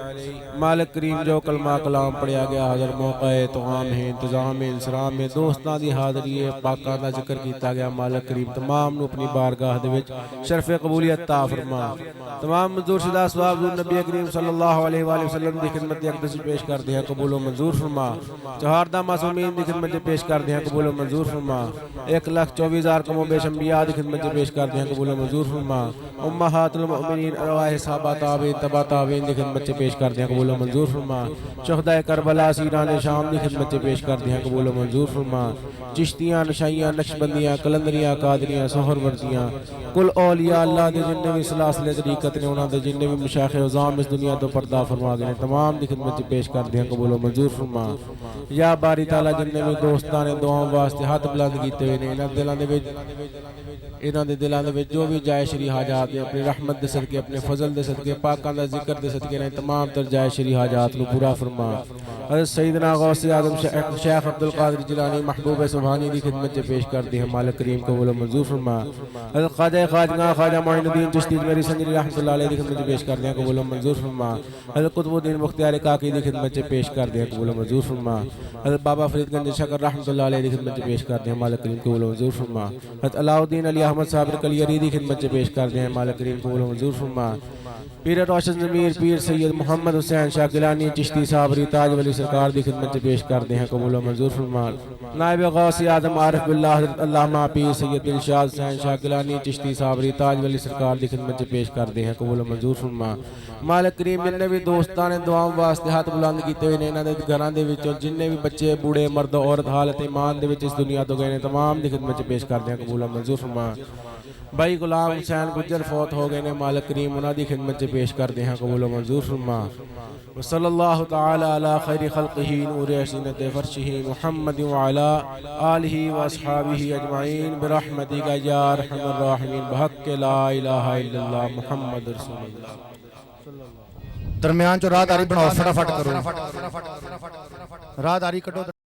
مالک کریم جو کلمہ کلام پڑھیا گیا حاضر موقع توام ہے انتظام انسرام میں دوستان دی حاضری ہے پاکاں دا ذکر کیتا گیا، مالک کریم تمام نو اپنی بارگاہ دے وچ شرف قبولیت عطا فرما۔ تمام منظور شدہ اسباب حضور نبی کریم صلی اللہ علیہ وآلہ وسلم دی خدمت اقدس پیش کر دیا قبول و منظور فرما۔ چہاردہ معصومین دی خدمت پیش کر دیا قبول و منظور فرما۔ 1,24,000 کم و بیش انبیاء دی خدمت پیش کر دیا قبول و منظور فرما۔ امہات المؤمنین ارواح صحابہ تابعین تبع تابعین دی خدمت پیش کر دیا قبول و منظور فرما۔ شہداء کربلا سیران شام دی خدمت پیش کر دیا قبول و منظور فرما۔ چشتیاں نشائیاں نقشبندیاں کلندریاں قادریاں سہر وردیاں کل اولیاء اللہ دے جننے بھی سلاسل طریقت نے انہاں دے جننے بھی مشایخ عظام اس دنیا تو پردہ فرما گئے تمام دی خدمت چ پیش کر دیاں قبول و منظور فرما یا باری تعالی جننے بھی دوستاں نے دعاؤں واسطے ہاتھ بلند کیتے ہوئے نے انہاں دے دلاں دے وچ جو بھی جائے شری حاجات نے اپنی رحمت دے صدقے اپنے فضل دے صدقے پاکاں دا ذکر دے صدقے نے تمام تر جائے شری حاجات نو پورا فرما حضرت سیدنا غوث اعظم شیخ عبدالقادر جیلانی محبوب سبحانی دی خدمت چ پیش کر دی ہے مالک کریم قبول و منظور فرما حضرت خواجہ خواجہ معین الدین چشتی میری سنجری رحمۃ اللہ علیہ دی خدمت چ پیش کر دی ہے قبول و منظور فرما حضرت قطب الدین مختار کاکی دی خدمت چ پیش کر دی ہے قبول و منظور فرما حضرت بابا فرید گنج شکر رحمۃ اللہ علیہ دی خدمت چ پیش کر دی ہے مالک کریم قبول و منظور فرما حضرت علاؤالدین علی احمد صابر کلیری دی خدمت چ پیش کر دی ہے مالک کریم قبول و منظور فرما پیر روشن ضمیر پیر سید محمد حسین شاہ گیلانی چشتی صابری تاج ولی سرکار دی خدمت چ پیش کرتے ہیں قبول و منظور فرما نائب غوث اعظم عارف باللہ حضرت علامہ پیر سید دلشاد حسین شاہ گیلانی چشتی صابری تاج ولی سرکار دی خدمت چ پیش کرتے ہیں قبول و منظور فرما مالک کریم جننے بھی دوستاں نے دعاؤں واسطے ہاتھ بلند کیتے ہوئے نے انہاں دے گھراں دے وچوں جننے بھی بچے بوڑھے مرد عورت حالت ایمان دے وچ اس دنیا تو گئے نے تمام دی خدمت چ پیش کرتے ہیں قبول و منظور فرما بھائی غلام حسین گجر فوت ہو گئے نے مالک کریم انہاں دی خدمت چ پیش کرتے ہیں قبول و منظور فرما وصلی اللہ تعالی علی خیر خلقہ نور عصینت فرشہ محمد وعلی آلہ واصحابہ اجمعین برحمتک یا ارحم الراحمین بحق لا الہ الا اللہ محمد رسول اللہ درمیان چ راہ داری بناؤ فٹافٹ کرو راہ داری کٹو